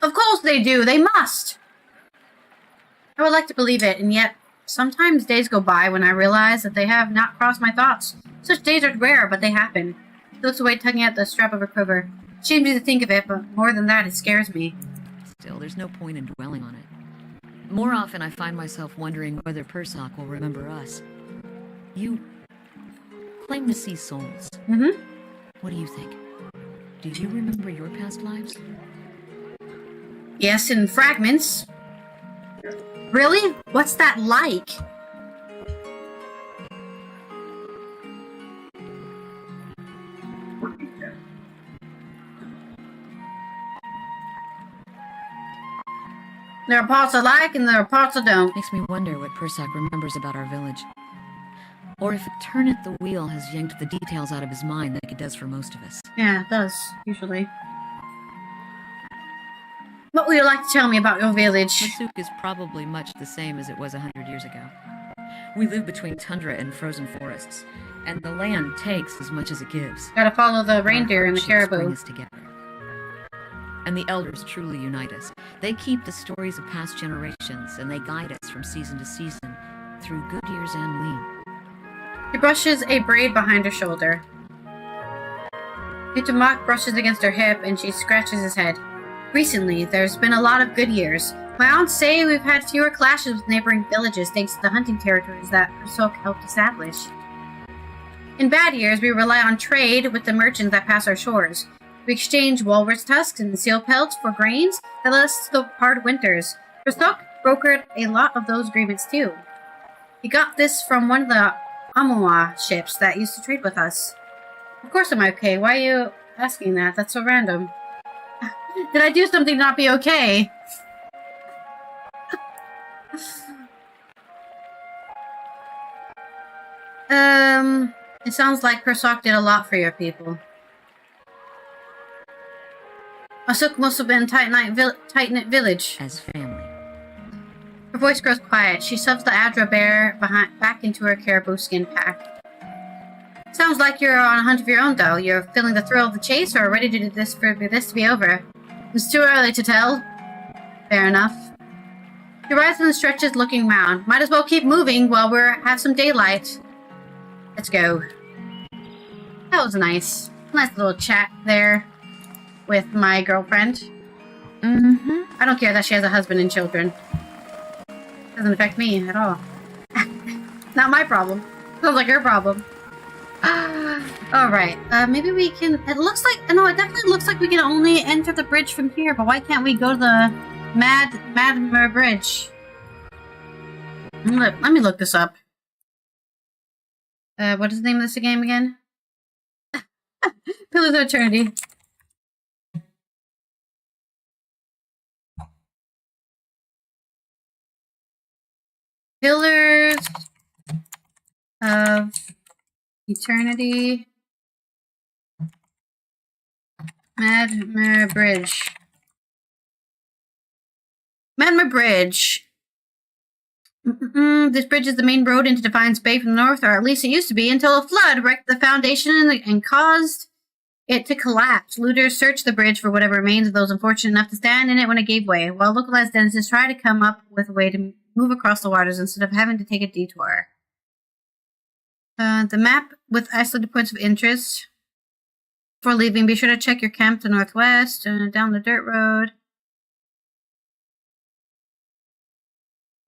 Of course they do. They must. I would like to believe it, and yet sometimes days go by when I realize that they have not crossed my thoughts. Such days are rare, but they happen. She looks away, tugging at the strap of her quiver. It shames me to think of it, but more than that, it scares me. Still, there's no point in dwelling on it. More often, I find myself wondering whether Persock will remember us. You claim to see souls. Mm-hmm. What do you think? Do you remember your past lives? Yes, in fragments. Really? What's that like? There are parts I like and there are parts I don't. Makes me wonder what Persock remembers about our village. Or if Turneth the Wheel has yanked the details out of his mind like it does for most of us. Yeah, it does, usually. What would you like to tell me about your village? Masuk is probably much the same as it was 100 years ago. We live between tundra and frozen forests, and the land takes as much as it gives. Gotta follow the reindeer and the Hardships bring caribou. us together. And the elders truly unite us. They keep the stories of past generations, and they guide us from season to season, through good years and lean. She brushes a braid behind her shoulder. Utamak brushes against her hip, and she scratches his head. Recently, there's been a lot of good years. My aunts say we've had fewer clashes with neighboring villages thanks to the hunting territories that Persock helped establish. In bad years, we rely on trade with the merchants that pass our shores. We exchange walrus tusks and seal pelts for grains that let us the hard winters. Persock brokered a lot of those agreements too. He got this from one of the Amuwa ships that used to trade with us. Of course I'm okay. Why are you asking that? That's so random. Did I do something not be okay? It sounds like Persock did a lot for your people. Masuk must have been a tight-knit village. As family. Her voice grows quiet. She shoves the Adra bear back into her caribou skin pack. Sounds like you're on a hunt of your own, though. You're feeling the thrill of the chase, or ready to do this for this to be over? It's too early to tell. Fair enough. She rises and stretches, looking round. Might as well keep moving while we have some daylight. Let's go. That was nice. Nice little chat there with my girlfriend. I don't care that she has a husband and children. Doesn't affect me at all. Not my problem. Sounds like her problem. Alright, maybe we can... It looks like... No, it definitely looks like we can only enter the bridge from here, but why can't we go to the Madmer Bridge? Let me look this up. What is the name of this game again? Pillars of Eternity. Pillars of Eternity. Madmer Bridge. Madmer Bridge. This bridge is the main road into Defiance Bay from the north, or at least it used to be, until a flood wrecked the foundation and caused it to collapse. Looters searched the bridge for whatever remains of those unfortunate enough to stand in it when it gave way, while localized denizens tried to come up with a way to move across the waters instead of having to take a detour. The map with isolated points of interest. Before leaving, be sure to check your camp to the northwest, down the dirt road.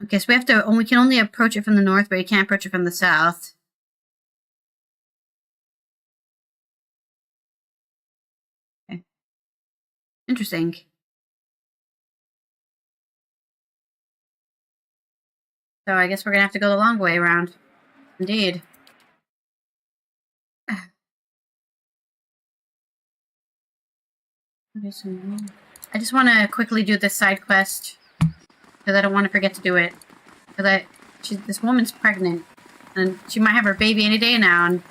Okay, so we can only approach it from the north, but you can't approach it from the south. Interesting. So I guess we're gonna have to go the long way around. Indeed. I just want to quickly do this side quest because I don't want to forget to do it. Because this woman's pregnant and she might have her baby any day now, and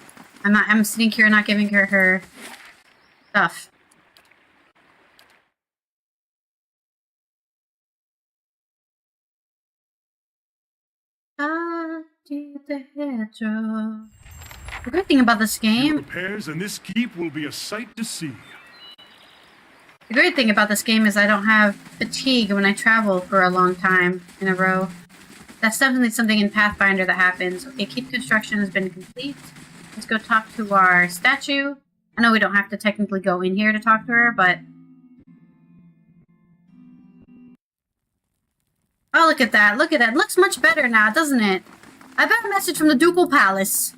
I'm sitting here not giving her her stuff. The great thing about this game... Repairs and this keep will be a sight to see. The great thing about this game is I don't have fatigue when I travel for a long time in a row. That's definitely something in Pathfinder that happens. Okay, keep construction has been complete. Let's go talk to our statue. I know we don't have to technically go in here to talk to her, but... Oh, look at that. Look at that. It looks much better now, doesn't it? I bear a message from the Ducal Palace.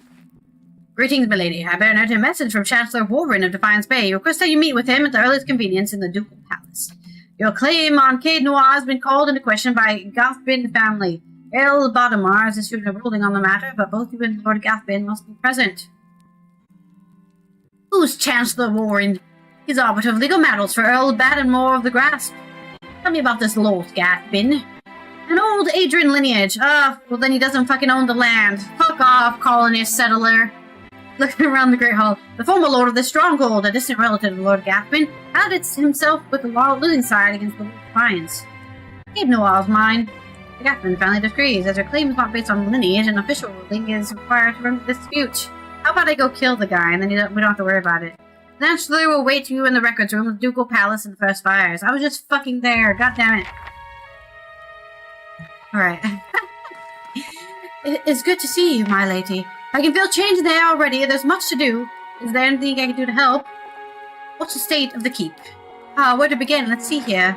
Greetings, milady. I bear a message from Chancellor Warren of Defiance Bay. He requests that you meet with him at the earliest convenience in the Ducal Palace. Your claim on Cade Noir has been called into question by Gathbin family. Earl Bodamar has issued a ruling on the matter, but both you and Lord Gathbin must be present. Who's Chancellor Warren? He's arbiter of legal matters for Earl Badamore of the Grasp. Tell me about this Lord Gathbin. An old Adrian lineage. Well then he doesn't fucking own the land. Fuck off, colonist settler. Looking around the Great Hall, the former lord of the stronghold, a distant relative of Lord Gathbin, allied himself with the losing side against the Lord Defiance. Cade Noir's mine. The Gathbin family disagrees, as her claim is not based on lineage, and official ruling is required to run the dispute. How about I go kill the guy, and then we don't have to worry about it. Naturally, we'll wait you in the records room of the Ducal Palace in the first fires. I was just fucking there, god damn it. Alright. It's good to see you, my lady. I can feel change there already. There's much to do. Is there anything I can do to help? What's the state of the keep? Where to begin? Let's see here.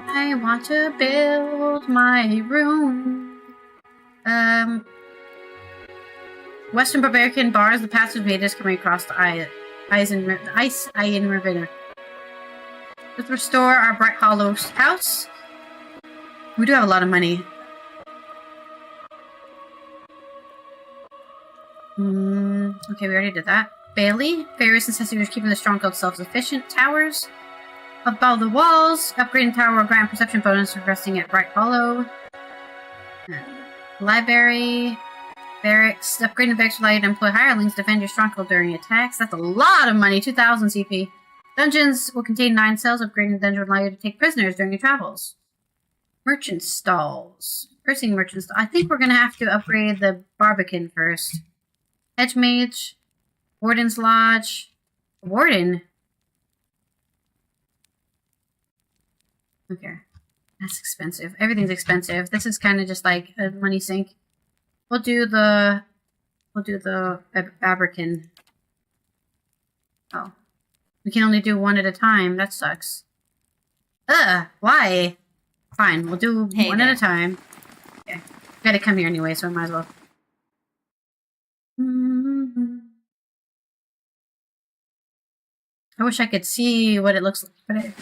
I want to build my room. Western Barbarian bars the passage invaders coming across the Ice Iron River. Let's restore our Bright Hollow house. We do have a lot of money. Okay, we already did that. Bailey. Various necessities for keeping the stronghold self-sufficient. Towers. Above the walls. Upgrading tower will grant perception bonus for resting at Bright Hollow. Library. Barracks. Upgrading the barracks will allow you to employ hirelings to defend your stronghold during attacks. That's a lot of money. 2,000 CP. Dungeons will contain 9 cells. Upgrading the dungeon will allow you to take prisoners during your travels. Merchant stalls. Cursing merchant stall. I think we're going to have to upgrade the Barbican first. Hedge Mage, Warden's Lodge, Warden. Okay, that's expensive. Everything's expensive. This is kind of just like a money sink. We'll do the Barbican. Oh, we can only do one at a time. That sucks. Why? Fine, we'll do one at a time. Okay, gotta come here anyway, so I might as well. I wish I could see what it looks like, but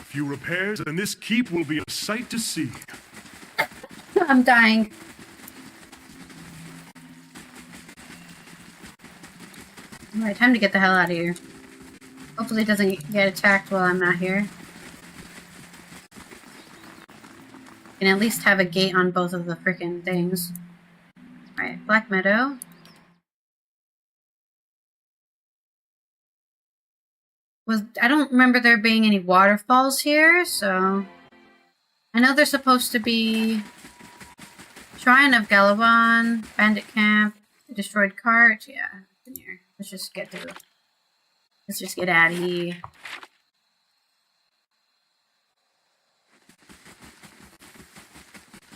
Few repairs, and this keep will be a sight to see. I'm dying. Alright, time to get the hell out of here. Hopefully it doesn't get attacked while I'm not here. Can at least have a gate on both of the freaking things. Alright, Black Meadow. I don't remember there being any waterfalls here, so... I know there's supposed to be... Shrine of Galawan, Bandit Camp, Destroyed Cart, yeah, in here. Let's just get out of here.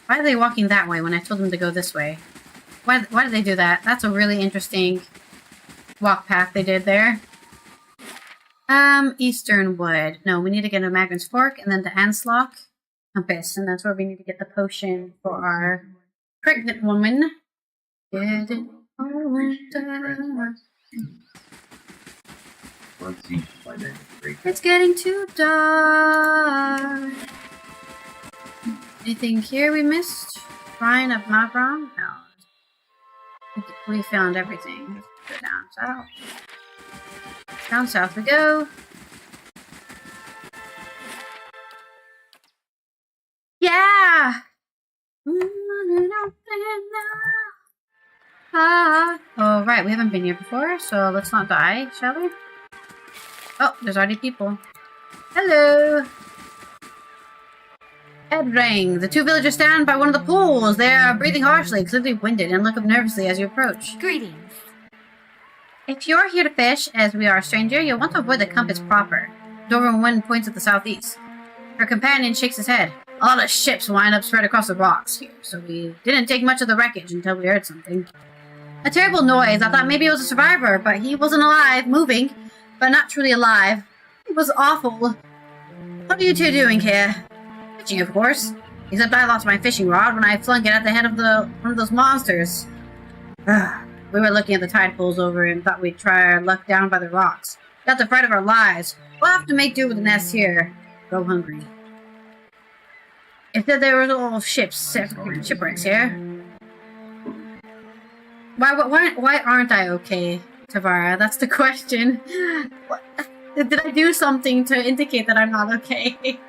Why are they walking that way when I told them to go this way? Why did they do that? That's a really interesting walk path they did there. Eastern Wood. No, we need to get a Magrin's Fork and then the Anslock Compass, and that's where we need to get the potion for our pregnant woman. Get it all done. Let's see by then. Great. It's getting too dark. Anything here we missed? Shrine of Mabram? No. We found everything. Let's go down south. Down south we go. Yeah! Oh, right, we haven't been here before, so let's not die, shall we? Oh, there's already people. Hello! Head ring. The two villagers stand by one of the pools. They are breathing harshly, clearly winded, and look up nervously as you approach. Greetings. If you're here to fish, as we are, stranger, you'll want to avoid the compass proper. Dwarven Wind points at the southeast. Her companion shakes his head. A lot of ships wind up spread across the rocks here, so we didn't take much of the wreckage until we heard something. A terrible noise. I thought maybe it was a survivor, but he wasn't alive, moving, but not truly alive. It was awful. What are you two doing here? Fishing, of course. Except I lost my fishing rod when I flung it at the head of one of those monsters. We were looking at the tide pools over and thought we'd try our luck down by the rocks. Got the fright of our lives. We'll have to make do with the nest here. Go hungry. If there were little shipwrecks here. Why aren't I okay, Tavara? That's the question. What? Did I do something to indicate that I'm not okay?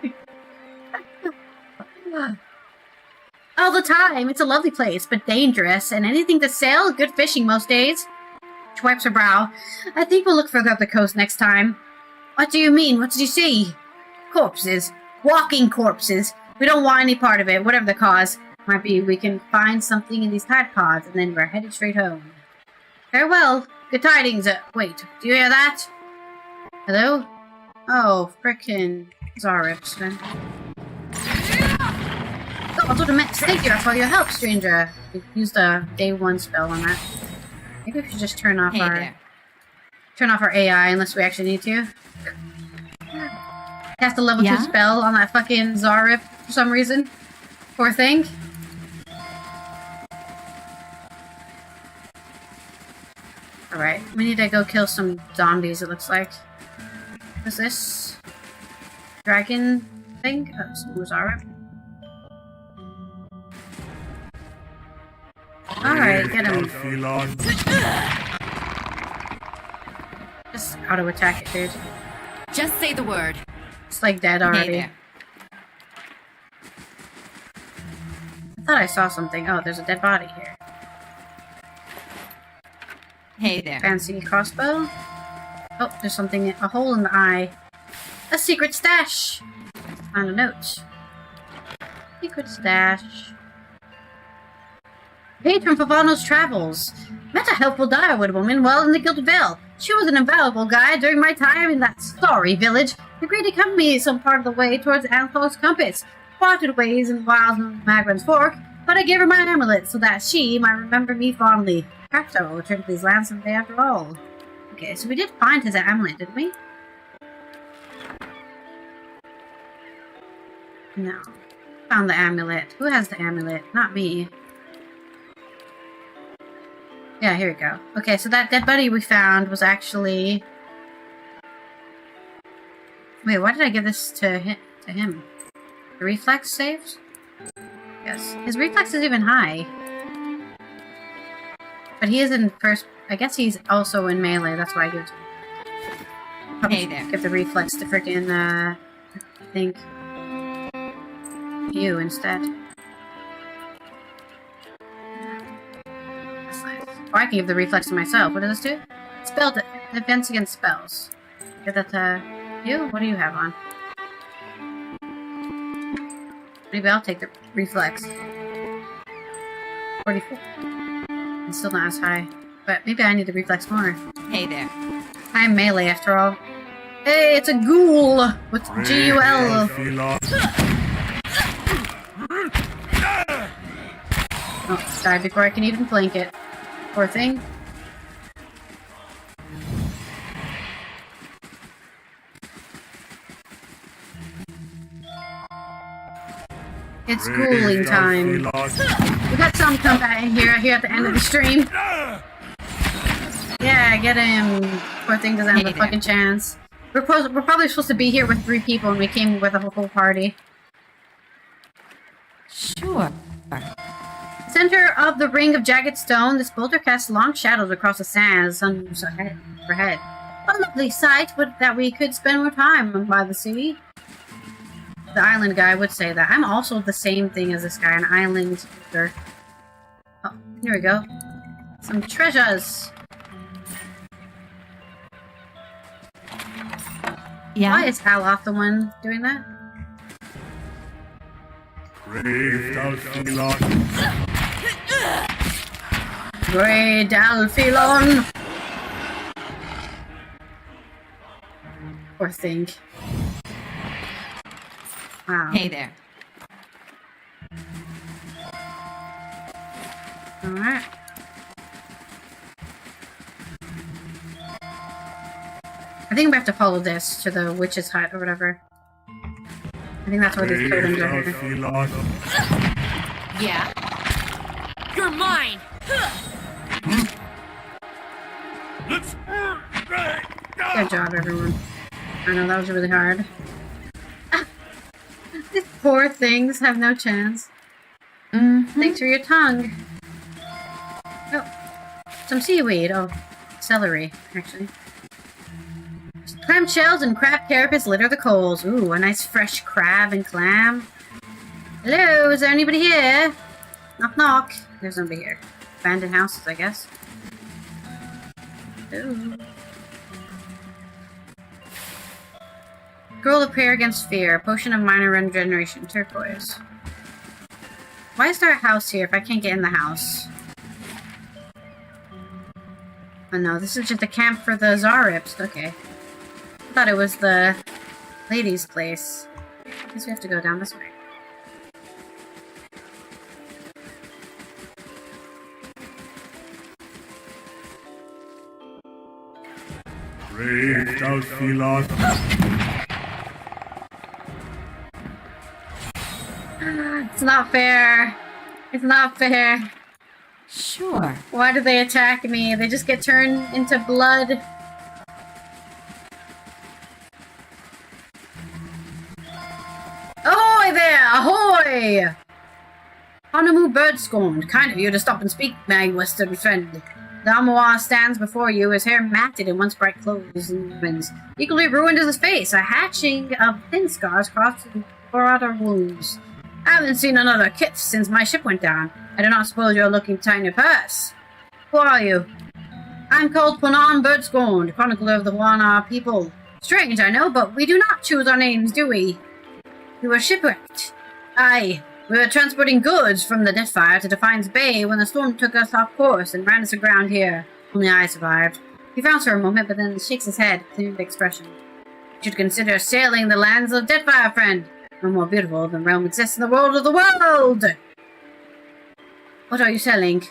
All the time. It's a lovely place, but dangerous. And anything to sail, good fishing most days. She wipes her brow. I think we'll look further up the coast next time. What do you mean? What did you see? Corpses. Walking corpses. We don't want any part of it, whatever the cause. Might be we can find something in these tide pods, and then we're headed straight home. Farewell. Good tidings. Wait, do you hear that? Hello? Oh, frickin' Zarips, then. Oh, I'll do the max. Thank you for all your help, stranger. We used a day 1 spell on that. Maybe we should just turn off our AI unless we actually need to. Cast a level 2 spell on that fucking Zarip for some reason. Poor thing. Alright, we need to go kill some zombies, it looks like. What's this? Dragon thing? Oh, some more Zarip. Alright, get him. Just auto attack it, dude. Just say the word. It's like dead already. Hey there. I thought I saw something. Oh, there's a dead body here. Hey there. Fancy crossbow. Oh, there's something, a hole in the eye. A secret stash! Found a note. Secret stash. Patron Favano's travels. Met a helpful Direward woman well in the Gilded Vale. She was an invaluable guide during my time in that sorry village. Agreed to accompany me some part of the way towards Allythology's compass. Parted ways in wilds of Magran's Fork, but I gave her my amulet so that she might remember me fondly. Perhaps I will return to these lands someday after all. Okay, so we did find his amulet, didn't we? No. Found the amulet. Who has the amulet? Not me. Yeah, here we go. Okay, so that dead body we found was actually... Wait, why did I give this to him? The reflex saves? Yes. His reflex is even high. But he is in first... I guess he's also in melee, that's why I give it to him. Hey there. Give the reflex to freaking, I think... you instead. That's nice. Or I can give the reflex to myself. What does this do? Spell defense against spells. Give that to you? What do you have on? Maybe I'll take the reflex. 44. It's still not as high. But maybe I need the reflex more. Hey there. I'm melee after all. Hey, it's a ghoul with G-U-L. Oh, died before I can even flank it. Poor thing. It's ghouling time. We got some combat in here at the end of the stream. Yeah, get him. Poor thing doesn't have Hey a there. fucking chance. We're probably supposed to be here with 3 people, and we came with a whole party. Sure. Center of the ring of jagged stone, this boulder casts long shadows across the sand as the sun moves overhead. What a lovely sight that we could spend more time by the sea. The island guy would say that. I'm also the same thing as this guy, an island looter. Oh, here we go. Some treasures. Yeah. Why is Aloth the one doing that? Brave Alphilon. Great Alphilon! Poor thing. Wow. Hey there. Alright. I think we have to follow this to the witch's hut or whatever. I think that's where these totems are here. Alphilon. Yeah. You're mine. Let's Good job, everyone. I know that was really hard. These poor things have no chance. Thanks for your tongue. Oh, some seaweed. Oh, celery, actually. Clam shells and crab carapace litter the coals. Ooh, a nice fresh crab and clam. Hello, is there anybody here? Knock knock. There's nobody here. Abandoned houses, I guess. Ooh. Scroll of prayer against fear. Potion of minor regeneration. Turquoise. Why is there a house here if I can't get in the house? Oh no, this is just a camp for the Zarips. Okay. I thought it was the ladies' place. I guess we have to go down this way. Brave Alphilon. It's not fair. It's not fair. Sure. Why do they attack me? They just get turned into blood. Ahoy there! Ahoy! Hanamu bird scorned. Kind of you to stop and speak, my western friend. The Amoa stands before you, his hair matted in once bright clothes and ribbons. Equally ruined is his face, a hatching of thin scars crossed with broader wounds. I haven't seen another kit since my ship went down. I do not suppose you're looking to tie your purse. Who are you? I'm called Ponan Birdscorned, chronicler of the Wana people. Strange, I know, but we do not choose our names, do we? We were shipwrecked. Aye, we were transporting goods from the Deathfire to Defiance Bay when the storm took us off course and ran us aground here. Only I survived. He frowns for a moment, but then shakes his head, clearing the expression. You should consider sailing the lands of Deathfire, friend. No more beautiful than realm exists in the world of the world! What are you selling?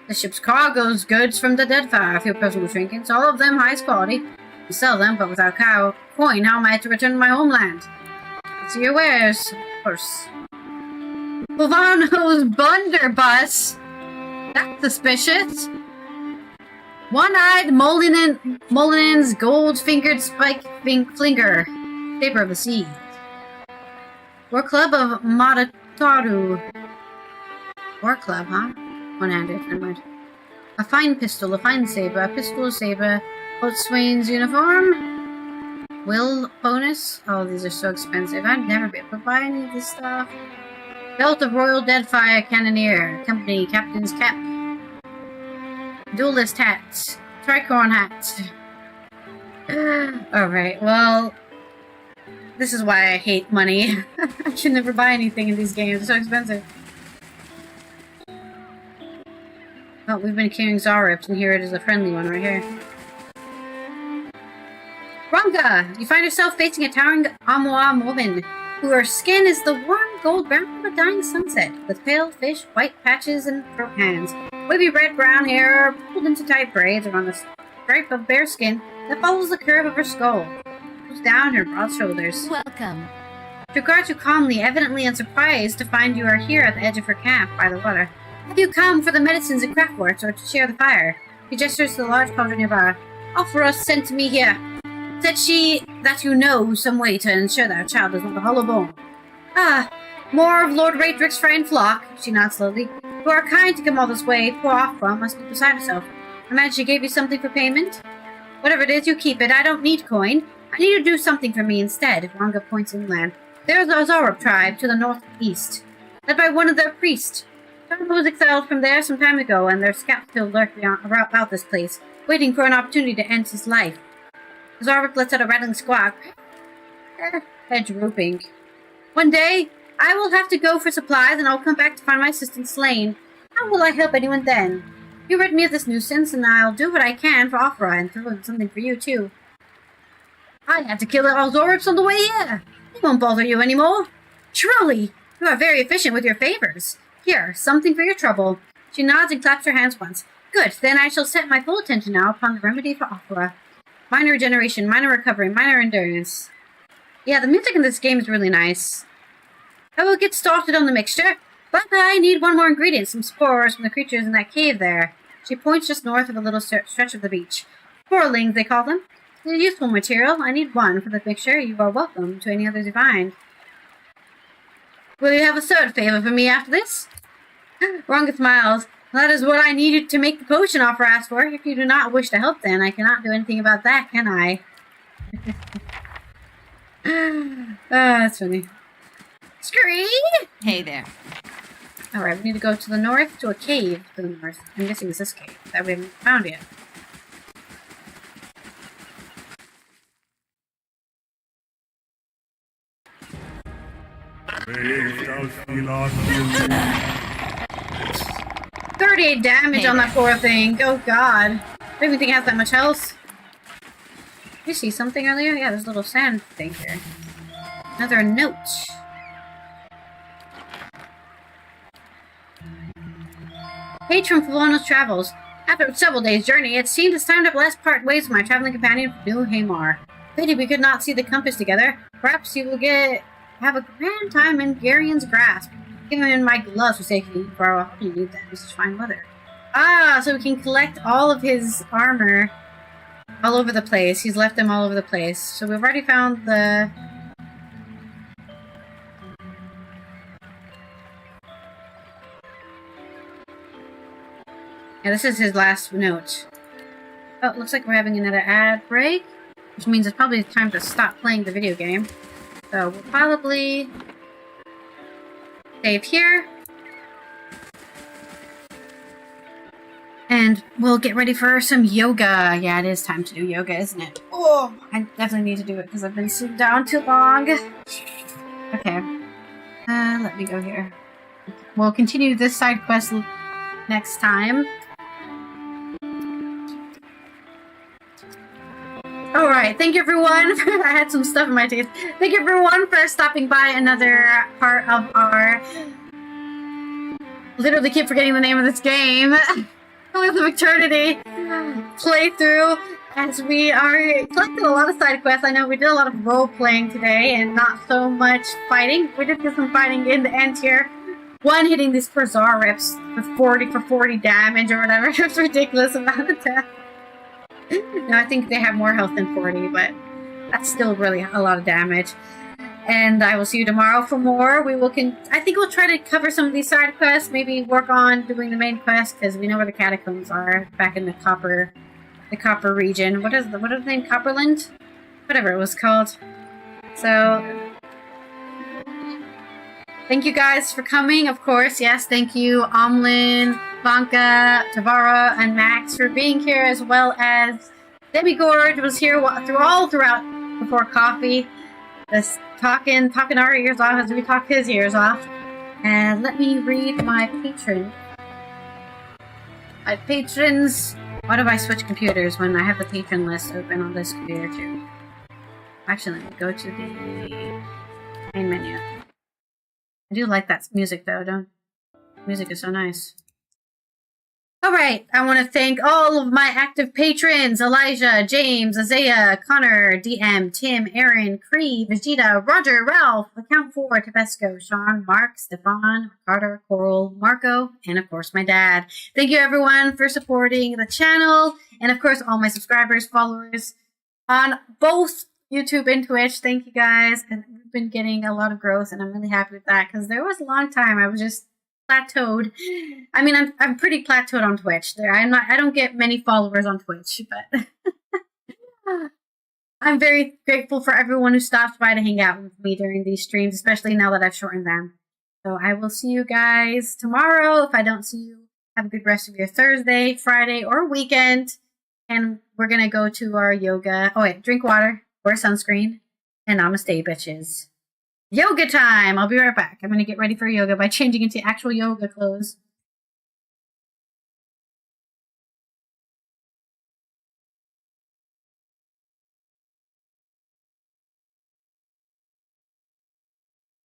The ship's cargo's goods from the Deadfire, a few personal trinkets, all of them highest quality. You sell them, but without coin, how am I to return to my homeland? Let's see your wares, of course. Pavano's blunderbuss! That's suspicious. One-eyed Molinen's gold-fingered spike flinger, Saber of the Sea. War Club of Madataru. War Club, huh? One-handed, never mind. A fine pistol, a fine saber, a pistol, saber, boatswain's uniform. Will bonus. Oh, these are so expensive. I'd never be able to buy any of this stuff. Belt of Royal Deadfire Cannoneer. Company Captain's Cap. Duelist hat. Tricorn hat. Alright, well... This is why I hate money. I should never buy anything in these games. They're so expensive. Oh, we've been carrying Zarips, and here it is a friendly one right here. Ranga! You find yourself facing a towering Amoa woman, whose skin is the warm gold brown of a dying sunset, with pale fish, white patches, and throat hands. Wavy red-brown hair pulled into tight braids around the stripe of bare skin that follows the curve of her skull. Down her broad shoulders. Welcome. She regards you calmly, evidently unsurprised to find you are here at the edge of her camp by the water. Have you come for the medicines and craftworks, or to share the fire? She gestures to the large cauldron nearby. Alfra sent me here. Said she that you know some way to ensure that her child is not a hollow bone. Ah, more of Lord Raedric's friend flock, she nods slowly. You are kind to come all this way. Poor Alfra must be beside herself. I imagine she gave you something for payment? Whatever it is, you keep it. I don't need coin. I need you to do something for me instead. Ranga points inland. There's the Azorab tribe to the northeast, led by one of their priests. Someone was exiled from there some time ago, and their scouts still lurk about this place, waiting for an opportunity to end his life. Azorab lets out a rattling squawk, head drooping. One day, I will have to go for supplies, and I'll come back to find my assistant slain. How will I help anyone then? You rid me of this nuisance, and I'll do what I can for Alfra, and throw in something for you, too. I had to kill the Azorabs on the way here. They won't bother you anymore. Truly, you are very efficient with your favors. Here, something for your trouble. She nods and claps her hands once. Good, then I shall set my full attention now upon the remedy for Alfra. Minor regeneration, minor recovery, minor endurance. Yeah, the music in this game is really nice. I will get started on the mixture, but I need one more ingredient, some spores from the creatures in that cave there. She points just north of a little stretch of the beach. Sporelings, they call them. They're a useful material. I need one for the mixture. You are welcome to any others you find. Will you have a third favor for me after this? Ranga smiles. That is what I needed to make the potion offer asked for. If you do not wish to help, then I cannot do anything about that, can I? That's funny. Scree! Hey there. Alright, we need to go to the north, to a cave to the north. I'm guessing it's this cave that we haven't found yet. Brave thou feel on you. 38 damage on that poor thing. Oh god. I don't even think it has that much health. Did you see something earlier? Yeah, there's a little sand thing here. Another note. Page from Falona's travels. After several days' journey, it seemed it's time to bless part ways with my traveling companion from New Hamar. Pity we could not see the compass together. Perhaps you will have a grand time in Garion's grasp. Even my gloves for safety for how often you need that in such fine weather. Ah, so we can collect all of his armor all over the place. He's left them all over the place. So we've already found the... Yeah, this is his last note. Oh, it looks like we're having another ad break, which means it's probably time to stop playing the video game. So we'll probably save here. And we'll get ready for some yoga. Yeah, it is time to do yoga, isn't it? Oh, I definitely need to do it because I've been sitting down too long. Okay. Let me go here. We'll continue this side quest next time. Alright, thank you everyone. I had some stuff in my teeth. Thank you everyone for stopping by another part of our... Literally keep forgetting the name of this game. With the Eternity playthrough, as we are collecting a lot of side quests. I know we did a lot of role-playing today and not so much fighting. We did get some fighting in the end here. One hitting these Azorab rips for 40 damage or whatever. It's a ridiculous amount of damage. Now I think they have more health than 40, but that's still really a lot of damage. And I will see you tomorrow for more. We will I think we'll try to cover some of these side quests. Maybe work on doing the main quest because we know where the catacombs are back in the copper region. What is the name? Copperland? Whatever it was called. So thank you guys for coming. Of course, yes. Thank you, Omlin, Vanka, Tavara, and Max for being here, as well as Debbie Gord was here throughout before coffee. Just talking our ears off as we talk his ears off. And let me read my patron. My patrons. Why do I switch computers when I have the patron list open on this computer too? Actually, let me go to the main menu. I do like that music though, music is so nice. All right, I want to thank all of my active patrons: Elijah, James, Isaiah, Connor, DM, Tim, Aaron, Cree, Vegeta, Roger, Ralph, Account 4, Tabasco, Sean, Mark, Stefan, Carter, Coral, Marco, and of course my dad. Thank you everyone for supporting the channel, and of course all my subscribers, followers on both YouTube and Twitch. Thank you guys, and we've been getting a lot of growth, and I'm really happy with that because there was a long time I was just plateaued. I mean, I'm pretty plateaued on Twitch. I don't get many followers on Twitch, but I'm very grateful for everyone who stops by to hang out with me during these streams, especially now that I've shortened them. So I will see you guys tomorrow. If I don't see you, have a good rest of your Thursday, Friday, or weekend. And we're gonna go to our yoga. Oh wait, drink water, wear sunscreen, and namaste, bitches. Yoga time! I'll be right back. I'm going to get ready for yoga by changing into actual yoga clothes.